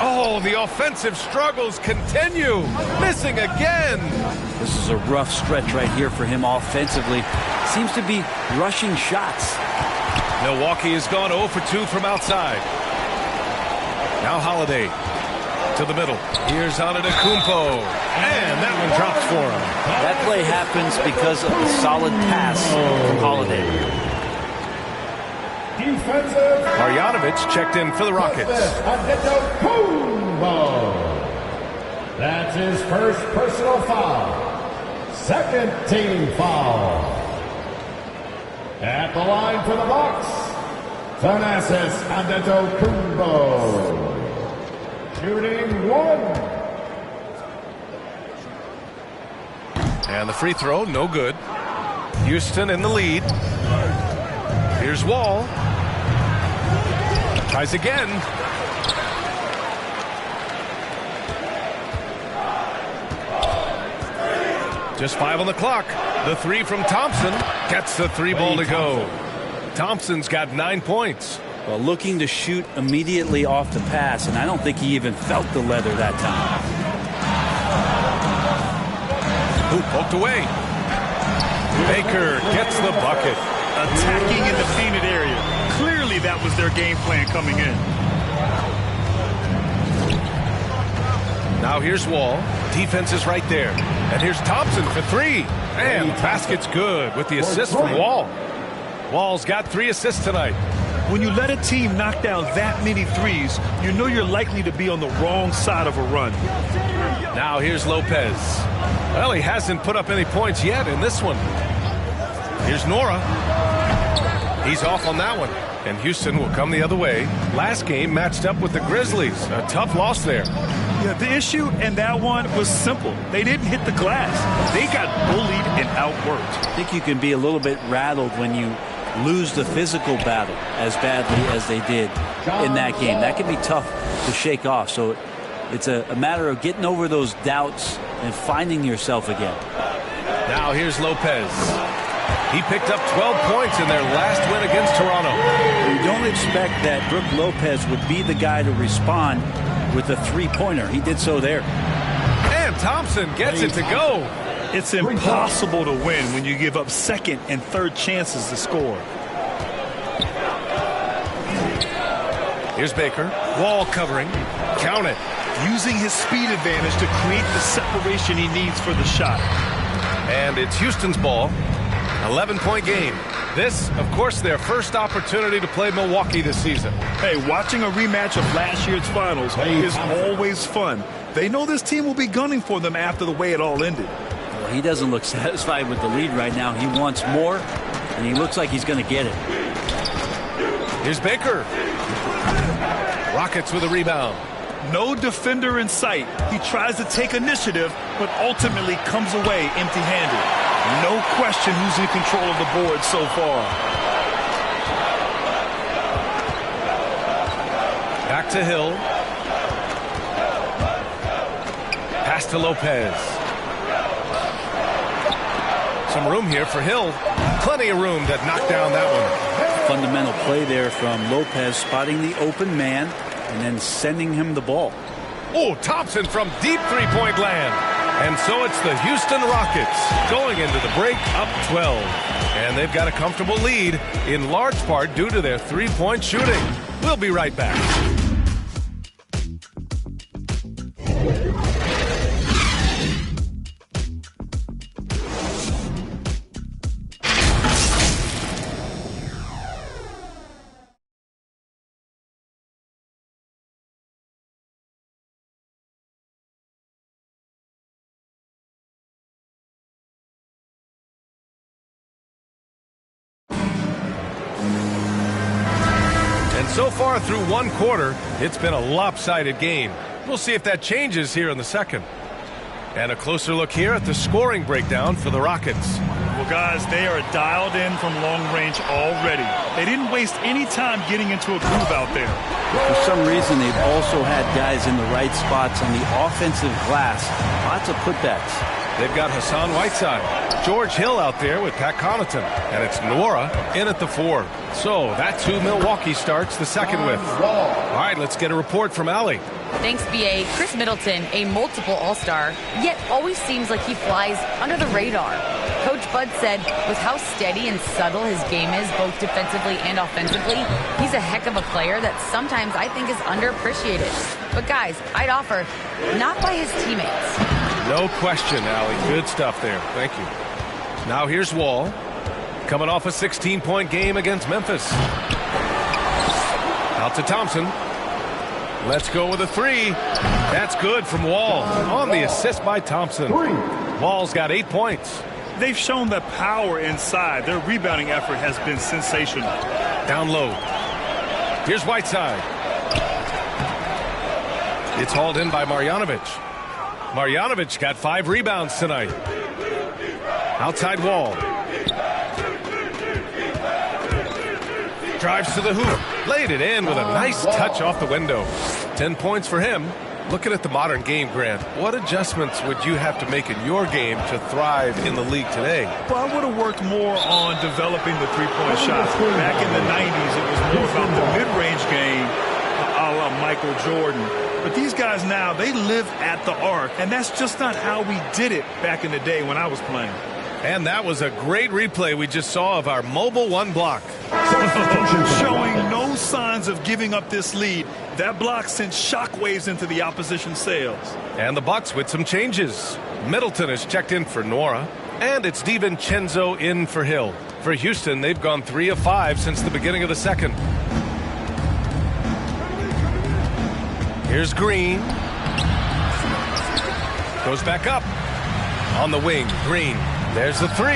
Oh, the offensive struggles continue. Missing again. This is a rough stretch right here for him offensively. Seems to be rushing shots. Milwaukee has gone 0 for 2 from outside. Now Holiday to the middle. Here's Antetokounmpo. And that one drops for him. That play happens because of the solid pass from Holiday. Marjanovic checked in for the Rockets. That's his first personal foul. Second team foul. At the line for the Bucks, Thanasis Antetokounmpo. Shooting 1. And the free throw, no good. Houston in the lead. Here's Wall. Tries again. Just 5 on the clock. The 3 from Thompson gets the 3 ball to go. Thompson's got 9 points. Well, looking to shoot immediately off the pass, and I don't think he even felt the leather that time. Hoop poked away. Baker gets the bucket. Attacking in the painted area. Clearly that was their game plan coming in. Now here's Wall. Defense is right there. And here's Thompson for 3. And the basket's good with the assist from Wall. Wall's got 3 assists tonight. When you let a team knock down that many threes, you know you're likely to be on the wrong side of a run. Now here's Lopez. Well, he hasn't put up any points yet in this one. Here's Nora. He's off on that one. And Houston will come the other way. Last game matched up with the Grizzlies. A tough loss there. Yeah, the issue in that one was simple. They didn't hit the glass. They got bullied and outworked. I think you can be a little bit rattled when you lose the physical battle as badly as they did in that game. That can be tough to shake off. So it's a matter of getting over those doubts and finding yourself again. Now here's Lopez. He picked up 12 points in their last win against Toronto. You don't expect that Brook Lopez would be the guy to respond with a three-pointer. He did so there. And Thompson gets it to go. It's impossible to win when you give up second and third chances to score. Here's Baker. Wall covering. Count it. Using his speed advantage to create the separation he needs for the shot. And it's Houston's ball. 11-point game. This, of course, their first opportunity to play Milwaukee this season. Hey, watching a rematch of last year's finals is always fun. They know this team will be gunning for them after the way it all ended. Well, he doesn't look satisfied with the lead right now. He wants more, and he looks like he's going to get it. Here's Baker. Rockets with a rebound. No defender in sight. He tries to take initiative, but ultimately comes away empty-handed. No question who's in control of the board so far. Back to Hill. Pass to Lopez. Some room here for Hill. Plenty of room to knock down that one. Fundamental play there from Lopez, spotting the open man and then sending him the ball. Oh, Thompson from deep three-point land. And so it's the Houston Rockets going into the break up 12. And they've got a comfortable lead, in large part due to their three-point shooting. We'll be right back. So far through one quarter, it's been a lopsided game. We'll see if that changes here in the second. And a closer look here at the scoring breakdown for the Rockets. Well, guys, they are dialed in from long range already. They didn't waste any time getting into a groove out there. For some reason, they've also had guys in the right spots on the offensive glass. Lots of putbacks. They've got Hassan Whiteside, George Hill out there with Pat Connaughton, and it's Nora in at the 4. So that's who Milwaukee starts the second with. All right, let's get a report from Allie. Thanks, B.A. Chris Middleton, a multiple All-Star, yet always seems like he flies under the radar. Coach Bud said with how steady and subtle his game is, both defensively and offensively, he's a heck of a player that sometimes I think is underappreciated. But guys, I'd offer not by his teammates. No question, Allie. Good stuff there. Thank you. Now here's Wall, coming off a 16-point game against Memphis. Out to Thompson. Let's go with a 3. That's good from Wall. On the assist by Thompson. Wall's got 8 points. They've shown the power inside. Their rebounding effort has been sensational. Down low. Here's Whiteside. It's hauled in by Marjanovic. Marjanovic got 5 rebounds tonight. Outside Wall. Drives to the hoop. Laid it in with a nice touch off the window. 10 points for him. Looking at the modern game, Grant, what adjustments would you have to make in your game to thrive in the league today? Well, I would have worked more on developing the three-point shot. Back in the 90s, it was more about the mid-range game, a la Michael Jordan. But these guys now, they live at the arc, and that's just not how we did it back in the day when I was playing. And that was a great replay we just saw of our mobile one block. Showing no signs of giving up this lead. That block sent shockwaves into the opposition sails. And the Bucks with some changes. Middleton is checked in for Nora, and it's DiVincenzo in for Hill. For Houston, they've gone 3 of 5 since the beginning of the second. Here's Green. Goes back up. On the wing, Green. There's the 3.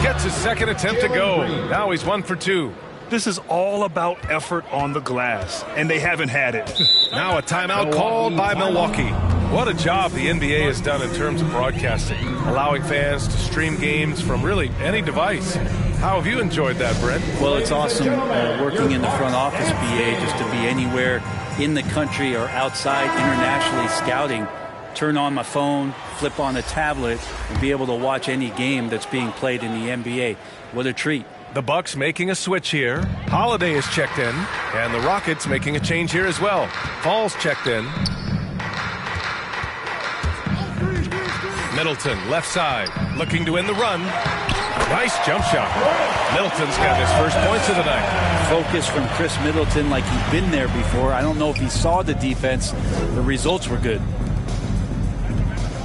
Gets his second attempt to go. Now he's 1 for 2. This is all about effort on the glass, and they haven't had it. Now a timeout called by Milwaukee. What a job the NBA has done in terms of broadcasting, allowing fans to stream games from really any device. How have you enjoyed that, Brent? Well, it's awesome working in the front office, BA, just to be anywhere in the country or outside internationally scouting. Turn on my phone, flip on a tablet, and be able to watch any game that's being played in the NBA. What a treat. The Bucks making a switch here. Holiday is checked in, and the Rockets making a change here as well. Fall's checked in. Middleton, left side, looking to win the run. Nice jump shot. Middleton's got his first points of the night. Focus from Chris Middleton like he'd been there before. I don't know if he saw the defense. The results were good.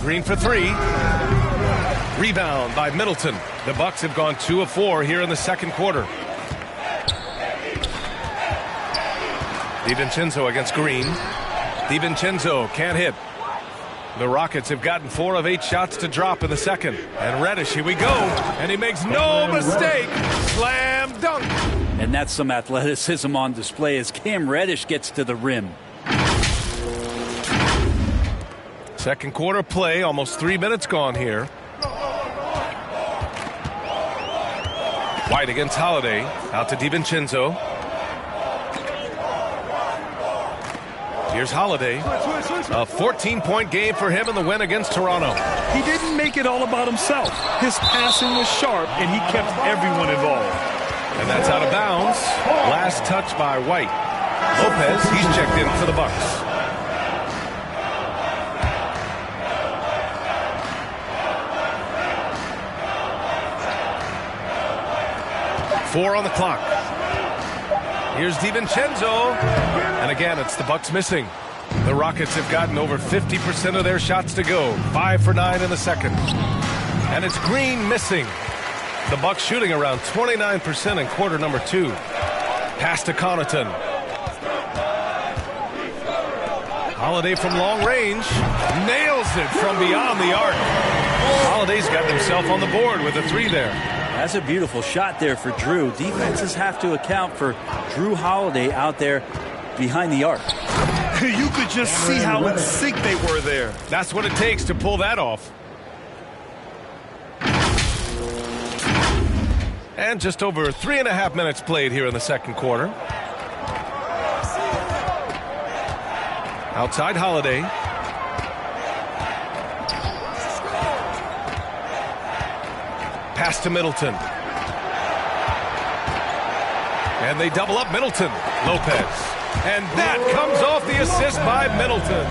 Green for 3. Rebound by Middleton. The Bucks have gone 2 of 4 here in the second quarter. DiVincenzo against Green. DiVincenzo can't hit. The Rockets have gotten 4 of 8 shots to drop in the second. And Reddish, here we go. And he makes no mistake. Slam dunk. And that's some athleticism on display as Cam Reddish gets to the rim. Second quarter play, almost 3 minutes gone here. White against Holiday. Out to DiVincenzo. Here's Holiday. A 14-point game for him in the win against Toronto. He didn't make it all about himself. His passing was sharp, and he kept everyone involved. And that's out of bounds. Last touch by White. Lopez, he's checked in for the Bucks. Four on the clock. Here's DiVincenzo. And again, it's the Bucks missing. The Rockets have gotten over 50% of their shots to go. 5 for 9 in the second. And it's Green missing. The Bucks shooting around 29% in quarter number 2. Pass to Connaughton. Holiday from long range. Nails it from beyond the arc. Holiday's got himself on the board with a 3 there. That's a beautiful shot there for Drew. Defenses have to account for Drew Holiday out there behind the arc. You could just see how in sync they were there. That's what it takes to pull that off. And just over 3.5 minutes played here in the second quarter. Outside Holiday. Pass to Middleton. And they double up Middleton. Lopez. And that comes off the assist by Middleton.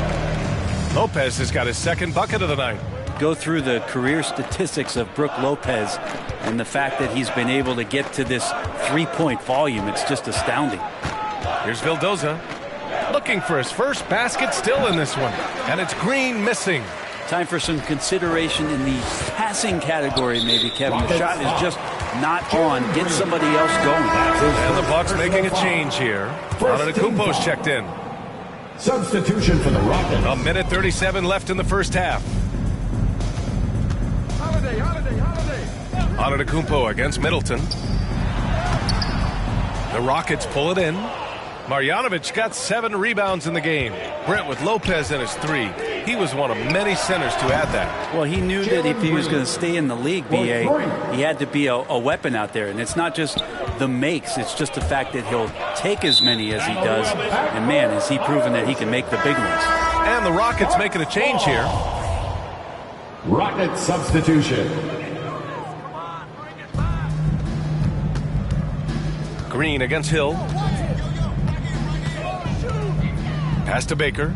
Lopez has got his second bucket of the night. Go through the career statistics of Brook Lopez and the fact that he's been able to get to this three-point volume. It's just astounding. Here's Vildoza. Looking for his first basket still in this one. And it's Green missing. Time for some consideration in the passing category, maybe, Kevin. The shot is just not on. Get somebody else going. And the Bucks making a change here. Antetokounmpo's checked in. Substitution for the Rockets. A minute 37 left in the first half. Antetokounmpo against Middleton. The Rockets pull it in. Marjanovic got 7 rebounds in the game. Brent with Lopez in his 3. He was one of many centers to add that. Well, he knew that if he was going to stay in the league, BA, he had to be a weapon out there. And it's not just the makes. It's just the fact that he'll take as many as he does. And, man, has he proven that he can make the big ones. And the Rockets making a change here. Rocket substitution. Green against Hill. Pass to Baker.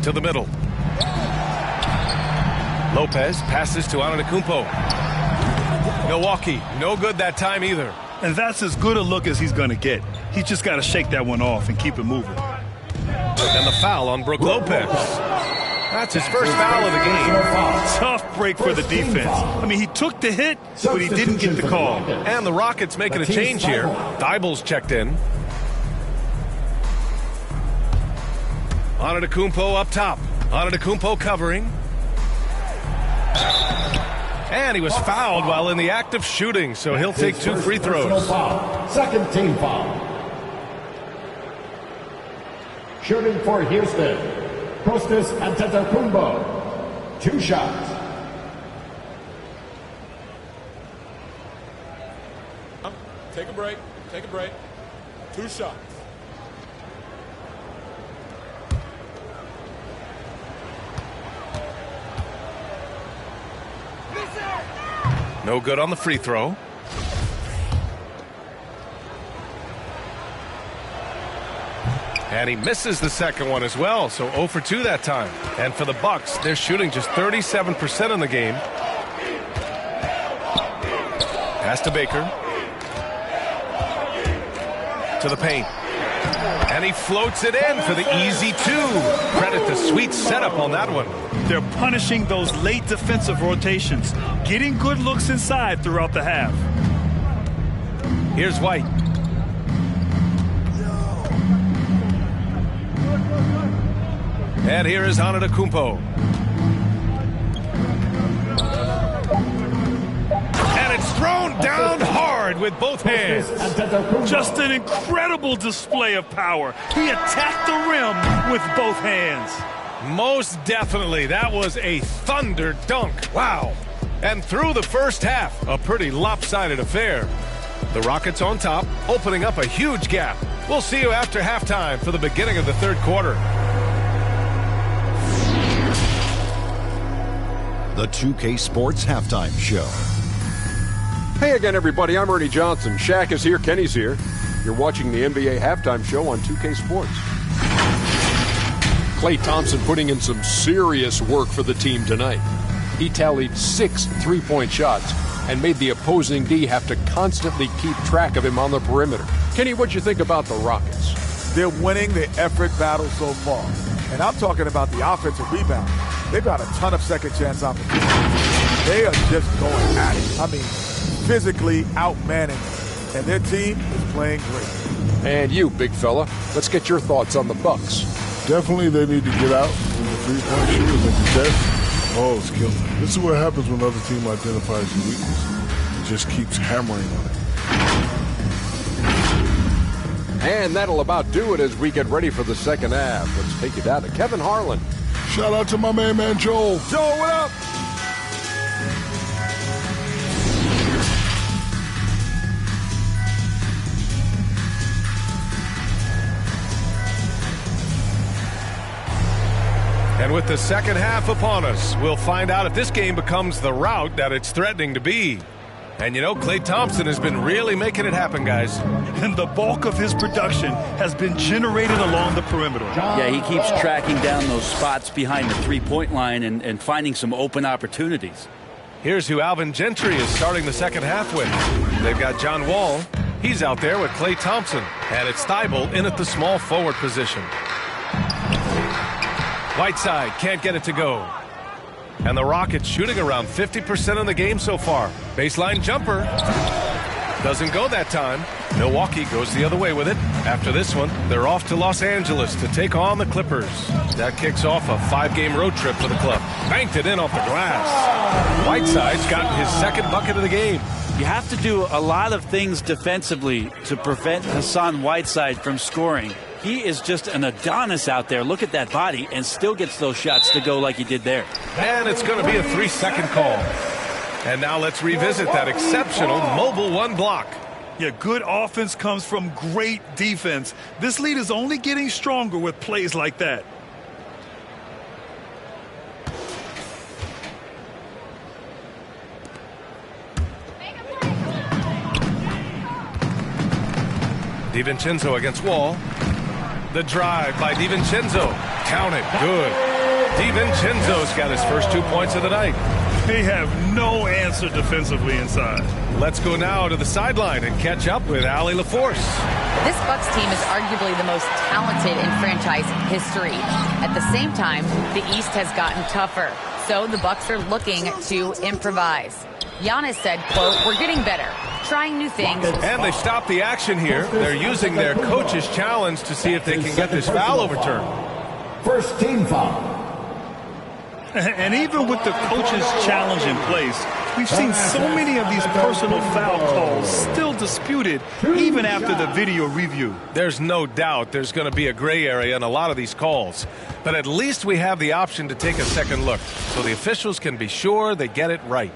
To the middle. Lopez passes to Antetokounmpo. Milwaukee, no good that time either. And that's as good a look as he's going to get. He's just got to shake that one off and keep it moving. And the foul on Brook Lopez. That's his first foul of the game. Tough break for the defense. I mean, he took the hit, but he didn't get the call. And the Rockets making a change here. Thybulle's checked in. Antetokounmpo up top. Antetokounmpo covering. And he was fouled while in the act of shooting, so he'll take 2 free throws. Second team foul. Shooting for Houston, Kostas Antetokounmpo. 2 shots. Take a break. Take a break. 2 shots. No good on the free throw. And he misses the second one as well, so 0 for 2 that time. And for the Bucks, they're shooting just 37% in the game. Pass to Baker. To the paint. And he floats it in for the easy 2. Credit the sweet setup on that one. They're punishing those late defensive rotations, getting good looks inside throughout the half. Here's White. And here is Antetokounmpo. And it's thrown down hard with both hands. Just an incredible display of power. He attacked the rim with both hands. Most definitely. That was a thunder dunk. Wow. And through the first half, a pretty lopsided affair. The Rockets on top, opening up a huge gap. We'll see you after halftime for the beginning of the third quarter. The 2K Sports Halftime Show. Hey again, everybody. I'm Ernie Johnson. Shaq is here. Kenny's here. You're watching the NBA Halftime Show on 2K Sports. Klay Thompson putting in some serious work for the team tonight. He tallied 6 3-point shots and made the opposing D have to constantly keep track of him on the perimeter. Kenny, what'd you think about the Rockets? They're winning the effort battle so far. And I'm talking about the offensive rebound. They've got a ton of second chance opportunities. They are just going at it. I mean, physically outmanning. And their team is playing great. And you, big fella, let's get your thoughts on the Bucks. Definitely they need to get out when the three-point shooters and contest. Oh, it's killing them. This is what happens when another team identifies your weakness. It just keeps hammering on it. And that'll about do it as we get ready for the second half. Let's take it down to Kevin Harlan. Shout out to my man Joel. Joel, what up? And with the second half upon us, we'll find out if this game becomes the rout that it's threatening to be. And you know, Klay Thompson has been really making it happen, guys. And the bulk of his production has been generated along the perimeter. Yeah, he keeps tracking down those spots behind the three-point line and finding some open opportunities. Here's who Alvin Gentry is starting the second half with. They've got John Wall. He's out there with Klay Thompson. And it's Thybulle in at the small forward position. Whiteside can't get it to go. And the Rockets shooting around 50% in the game so far. Baseline jumper. Doesn't go that time. Milwaukee goes the other way with it. After this one, they're off to Los Angeles to take on the Clippers. That kicks off a 5-game road trip for the club. Banked it in off the glass. Whiteside's gotten his second bucket of the game. You have to do a lot of things defensively to prevent Hassan Whiteside from scoring. He is just an Adonis out there. Look at that body, and still gets those shots to go like he did there. And it's going to be a 3-second call. And now let's revisit that exceptional mobile one block. Yeah, good offense comes from great defense. This lead is only getting stronger with plays like that. DiVincenzo against Wall. The drive by DiVincenzo. Count it. Good. DiVincenzo's got his first 2 points of the night. They have no answer defensively inside. Let's go now to the sideline and catch up with Allie LaForce. This Bucks team is arguably the most talented in franchise history. At the same time, the East has gotten tougher. So the Bucks are looking to improvise. Giannis said, quote, "We're getting better, trying new things." And they stopped the action here. They're using their coach's challenge to see if they can get this foul overturned. First team foul. And even with the coach's challenge in place, we've seen so many of these personal foul calls still disputed even after the video review. There's no doubt there's going to be a gray area in a lot of these calls. But at least we have the option to take a second look so the officials can be sure they get it right.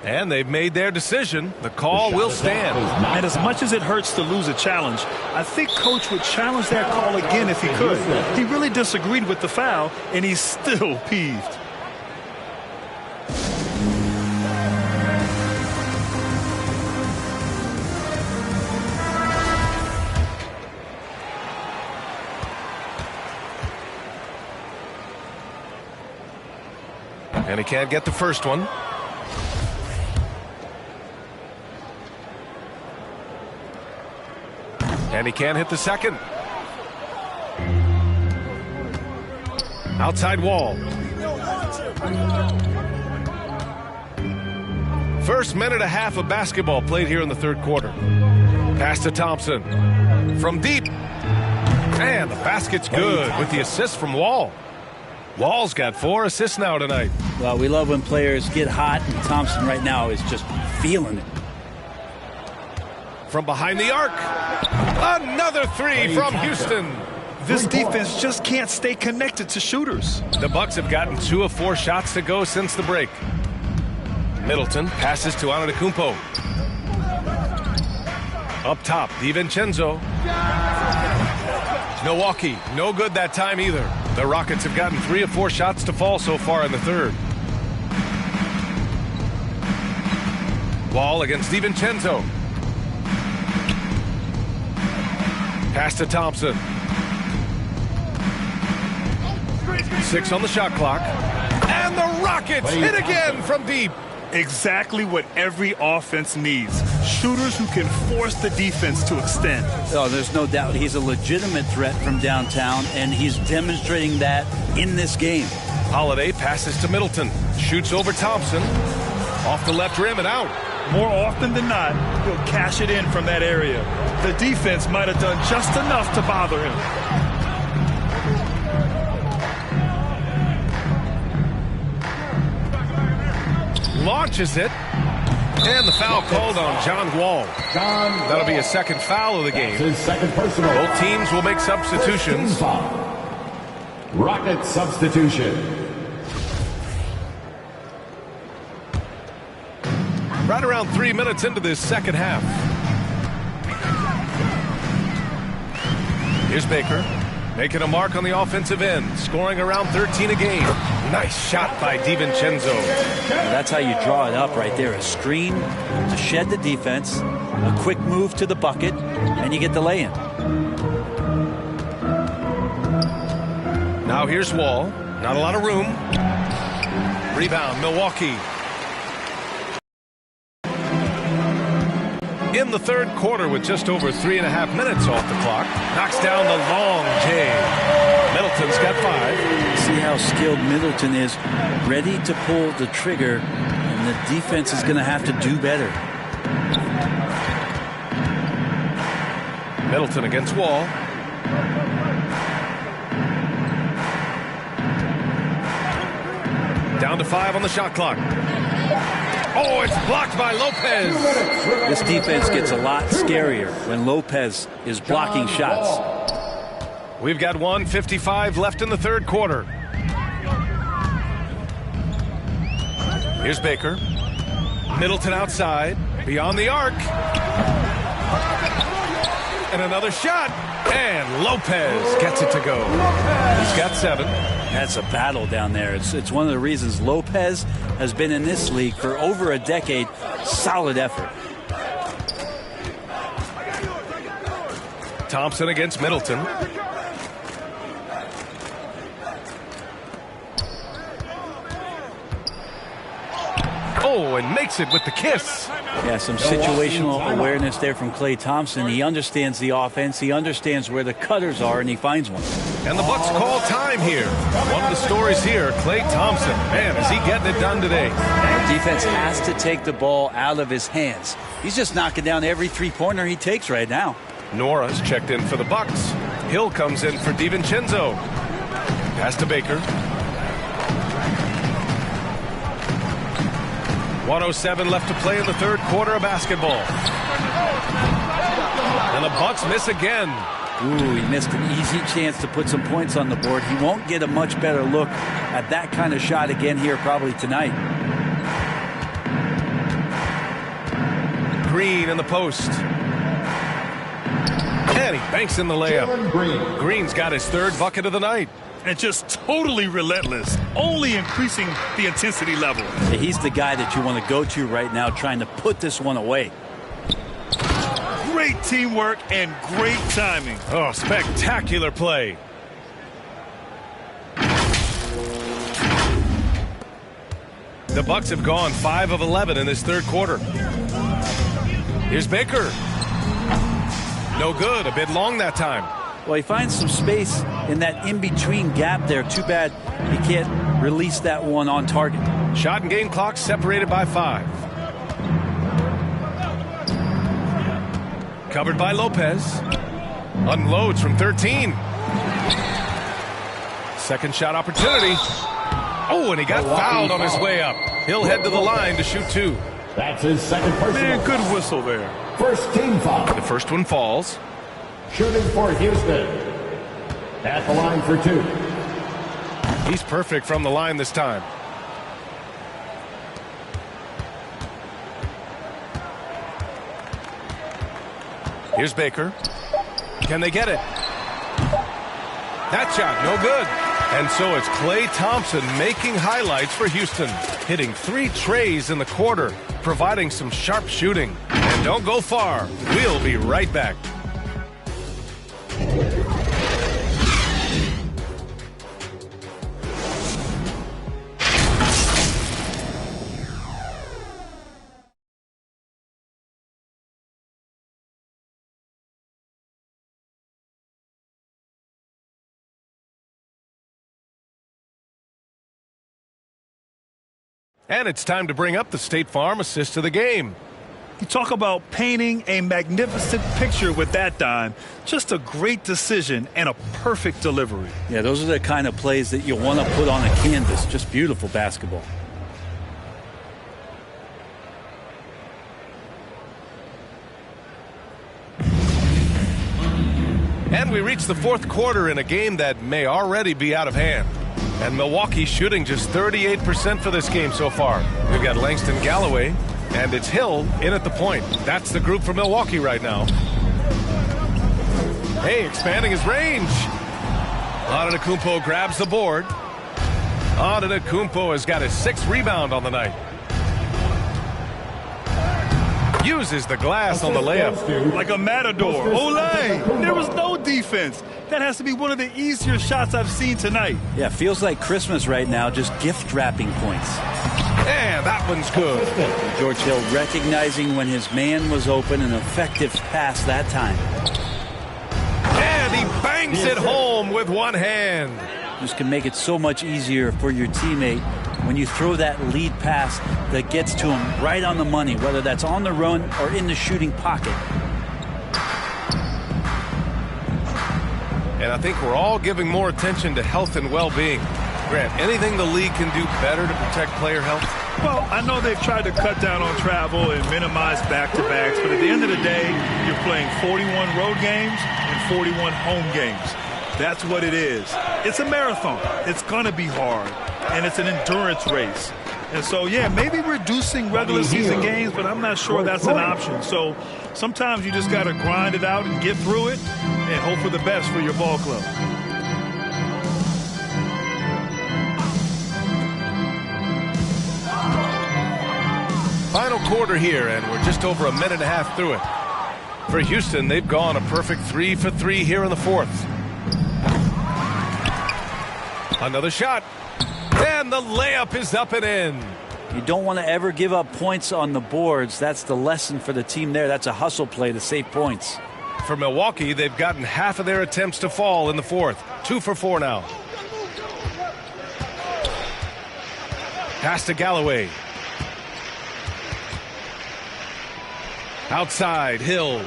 And they've made their decision. The call will stand. And as much as it hurts to lose a challenge, I think Coach would challenge that call again if he could. He really disagreed with the foul, and he's still peeved. And he can't get the first one. And he can't hit the second. Outside Wall. First minute and a half of basketball played here in the third quarter. Pass to Thompson. From deep. And the basket's good with the assist from Wall. Wall's got 4 assists now tonight. Well, we love when players get hot, and Thompson right now is just feeling it. From behind the arc. Another 3 from Houston. This defense just can't stay connected to shooters. The Bucks have gotten 2 of 4 shots to go since the break. Middleton passes to Antetokounmpo. Up top, DiVincenzo. Milwaukee, no good that time either. The Rockets have gotten 3 of 4 shots to fall so far in the third. Wall against DiVincenzo. Pass to Thompson. 6 on the shot clock. And the Rockets hit again from deep. Exactly what every offense needs. Shooters who can force the defense to extend. Oh, there's no doubt he's a legitimate threat from downtown, and he's demonstrating that in this game. Holiday passes to Middleton. Shoots over Thompson. Off the left rim and out. More often than not, he'll cash it in from that area. The defense might have done just enough to bother him. Launches it. And the foul called on John Wall. That'll be a second foul of the game. His second personal. Both teams will make substitutions. Rocket substitution. Right around 3 minutes into this second half. Here's Baker. Making a mark on the offensive end. Scoring around 13 a game. Nice shot by DiVincenzo. That's how you draw it up right there. A screen to shed the defense. A quick move to the bucket. And you get the lay-in. Now here's Wall. Not a lot of room. Rebound, Milwaukee. In the third quarter with just over 3.5 minutes off the clock. Knocks down the long J. Middleton's got 5. See how skilled Middleton is. Ready to pull the trigger. And the defense is going to have to do better. Middleton against Wall. Down to 5 on the shot clock. Oh, it's blocked by Lopez. This defense gets a lot scarier when Lopez is blocking shots. We've got 1:55 left in the third quarter. Here's Baker. Middleton outside. Beyond the arc. And another shot. And Lopez gets it to go. He's got 7. That's a battle down there. It's one of the reasons Lopez has been in this league for over a decade. Solid effort. Thompson against Middleton. Oh, and makes it with the kiss. Yeah, some situational awareness there from Klay Thompson. He understands the offense. He understands where the cutters are, and he finds one. And the Bucks call time here. One of the stories here, Klay Thompson. Man, is he getting it done today. The defense has to take the ball out of his hands. He's just knocking down every three-pointer he takes right now. Nora's checked in for the Bucks. Hill comes in for DiVincenzo. Pass to Baker. 1:07 left to play in the third quarter of basketball. And the Bucks miss again. Ooh, he missed an easy chance to put some points on the board. He won't get a much better look at that kind of shot again here probably tonight. Green in the post. And he banks in the layup. Green's got his third bucket of the night. And just totally relentless, only increasing the intensity level. He's the guy that you want to go to right now trying to put this one away. Great teamwork and great timing. Oh, spectacular play. The Bucks have gone 5 of 11 in this third quarter. Here's Baker. No good, a bit long that time. Well, he finds some space in that in-between gap there. Too bad he can't release that one on target. Shot and game clock separated by 5. Covered by Lopez. Unloads from 13. Second shot opportunity. Oh, and he got fouled on his way up. He'll head to the line to shoot 2. That's his second personal. Man, good whistle there. First team foul. The first one falls. Shooting for Houston. At the line for 2. He's perfect from the line this time. Here's Baker. Can they get it? That shot, no good. And so it's Klay Thompson making highlights for Houston. Hitting 3 trays in the quarter, providing some sharp shooting. And don't go far. We'll be right back. And it's time to bring up the State Farm assist of the game. You talk about painting a magnificent picture with that dime. Just a great decision and a perfect delivery. Yeah, those are the kind of plays that you want to put on a canvas. Just beautiful basketball. And we reach the fourth quarter in a game that may already be out of hand. And Milwaukee shooting just 38% for this game so far. We've got Langston Galloway, and it's Hill in at the point. That's the group for Milwaukee right now. Hey, expanding his range. Antetokounmpo grabs the board. Antetokounmpo has got his 6th rebound on the night. Uses the glass on the layup. Like a matador. Olay! There was no defense. That has to be one of the easier shots I've seen tonight. Yeah, feels like Christmas right now, just gift wrapping points. And that one's good. George Hill recognizing when his man was open, an effective pass that time. And he bangs it home with one hand. This can make it so much easier for your teammate when you throw that lead pass that gets to him right on the money, whether that's on the run or in the shooting pocket. And I think we're all giving more attention to health and well-being. Grant, anything the league can do better to protect player health? Well, I know they've tried to cut down on travel and minimize back-to-backs, but at the end of the day, you're playing 41 road games and 41 home games. That's what it is. It's a marathon. It's going to be hard, and it's an endurance race. And so, yeah, maybe reducing regular season games, but I'm not sure that's an option. So sometimes you just got to grind it out and get through it and hope for the best for your ball club. Final quarter here, and we're just over a minute and a half through it. For Houston, they've gone a perfect 3 for 3 here in the fourth. Another shot. And the layup is up and in. You don't want to ever give up points on the boards. That's the lesson for the team there. That's a hustle play to save points. For Milwaukee, they've gotten half of their attempts to fall in the fourth. 2 for 4 now. Pass to Galloway. Outside, Hill.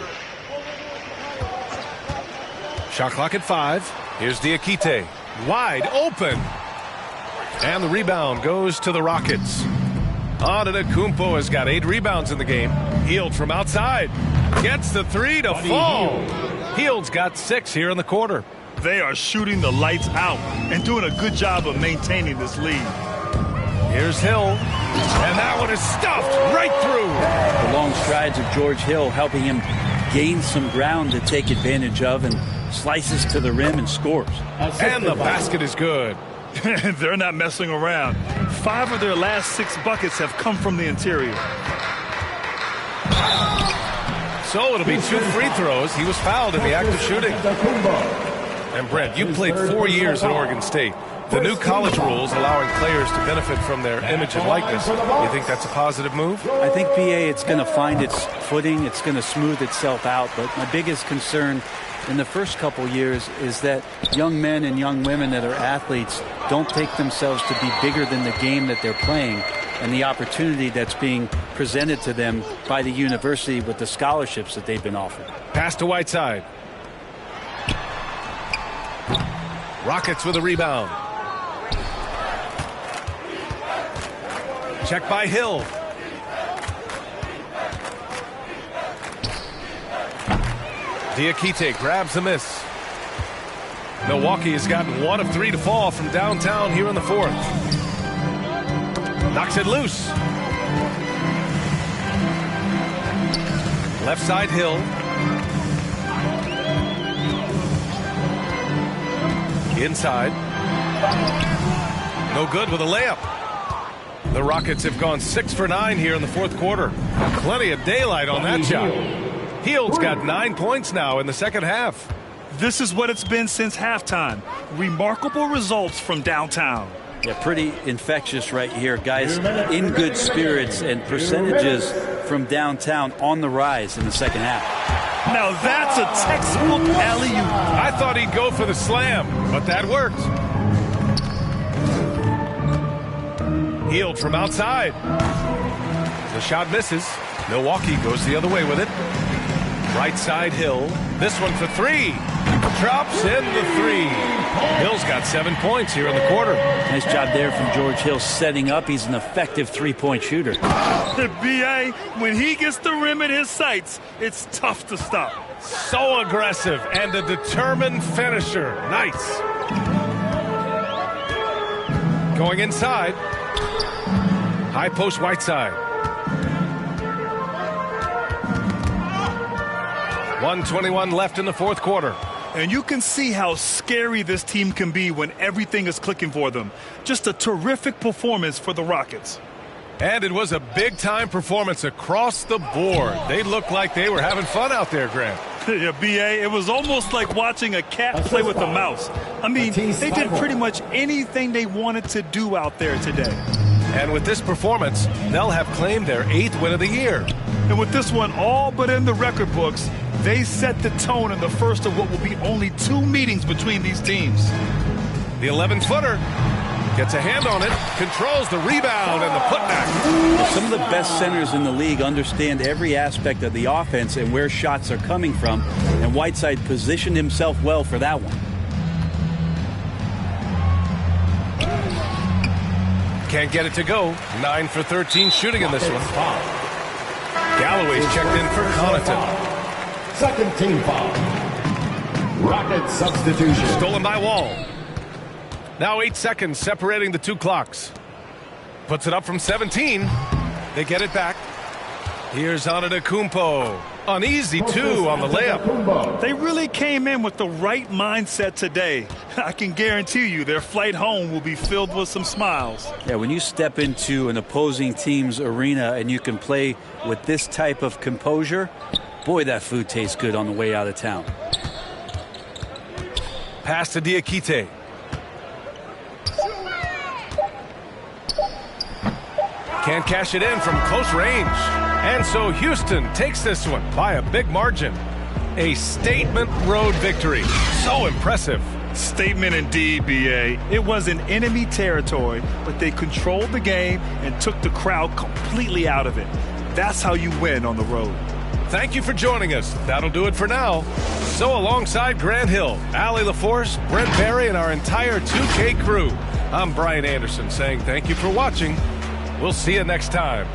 Shot clock at 5. Here's Diakite. Wide open. And the rebound goes to the Rockets. Antetokounmpo has got 8 rebounds in the game. Hield from outside. Gets the 3 to fall. Hield's got 6 here in the quarter. They are shooting the lights out and doing a good job of maintaining this lead. Here's Hill. And that one is stuffed right through. The long strides of George Hill helping him gain some ground to take advantage of, and slices to the rim and scores. And the basket is good. They're not messing around. 5 of their last 6 buckets have come from the interior. So it'll be 2 free throws. He was fouled in the act of shooting. And Brent, you played 4 years at Oregon State. The new college rules allowing players to benefit from their image and likeness. You think that's a positive move? I think, PA, it's going to find its footing. It's going to smooth itself out. But my biggest concern in the first couple years is that young men and young women that are athletes don't take themselves to be bigger than the game that they're playing and the opportunity that's being presented to them by the university with the scholarships that they've been offered. Pass to Whiteside. Rockets with a rebound. Check by Hill. Diakite grabs the miss. Milwaukee has gotten 1 of 3 to fall from downtown here in the fourth. Knocks it loose. Left side Hill. Inside. No good with a layup. The Rockets have gone 6 for 9 here in the fourth quarter. Plenty of daylight on that shot. Hield's got 9 points now in the second half. This is what it's been since halftime. Remarkable results from downtown. Yeah, pretty infectious right here. Guys in good spirits, and percentages from downtown on the rise in the second half. Now that's a textbook alley-oop. I thought he'd go for the slam, but that worked. Hield from outside. The shot misses. Milwaukee goes the other way with it. Right side Hill. This one for 3. Drops in the 3. Hill's got 7 points here in the quarter. Nice job there from George Hill setting up. He's an effective 3-point shooter. The BA, when he gets the rim in his sights, it's tough to stop. So aggressive and a determined finisher. Nice. Going inside. High post Whiteside. 1:21 left in the fourth quarter. And you can see how scary this team can be when everything is clicking for them. Just a terrific performance for the Rockets. And it was a big-time performance across the board. They looked like they were having fun out there, Grant. Yeah, BA, it was almost like watching a cat play with a mouse. I mean, they did pretty much anything they wanted to do out there today. And with this performance, they'll have claimed their 8th win of the year. And with this one all but in the record books, they set the tone in the first of what will be only 2 meetings between these teams. The 11-footer gets a hand on it, controls the rebound and the putback. Some of the best centers in the league understand every aspect of the offense and where shots are coming from, and Whiteside positioned himself well for that one. Can't get it to go. 9 for 13 shooting in this one. Galloway's checked in for Connaughton. Second team foul. Rocket substitution. Stolen by Wall. Now 8 seconds separating the two clocks. Puts it up from 17. They get it back. Here's Antetokounmpo. An easy 2 on the layup. They really came in with the right mindset today. I can guarantee you their flight home will be filled with some smiles. Yeah, when you step into an opposing team's arena and you can play with this type of composure, boy, that food tastes good on the way out of town. Pass to Diakite. Can't cash it in from close range. And so Houston takes this one by a big margin. A statement road victory. So impressive. Statement indeed, B.A. It was in enemy territory, but they controlled the game and took the crowd completely out of it. That's how you win on the road. Thank you for joining us. That'll do it for now. So alongside Grant Hill, Allie LaForce, Brent Barry, and our entire 2K crew, I'm Brian Anderson saying thank you for watching. We'll see you next time.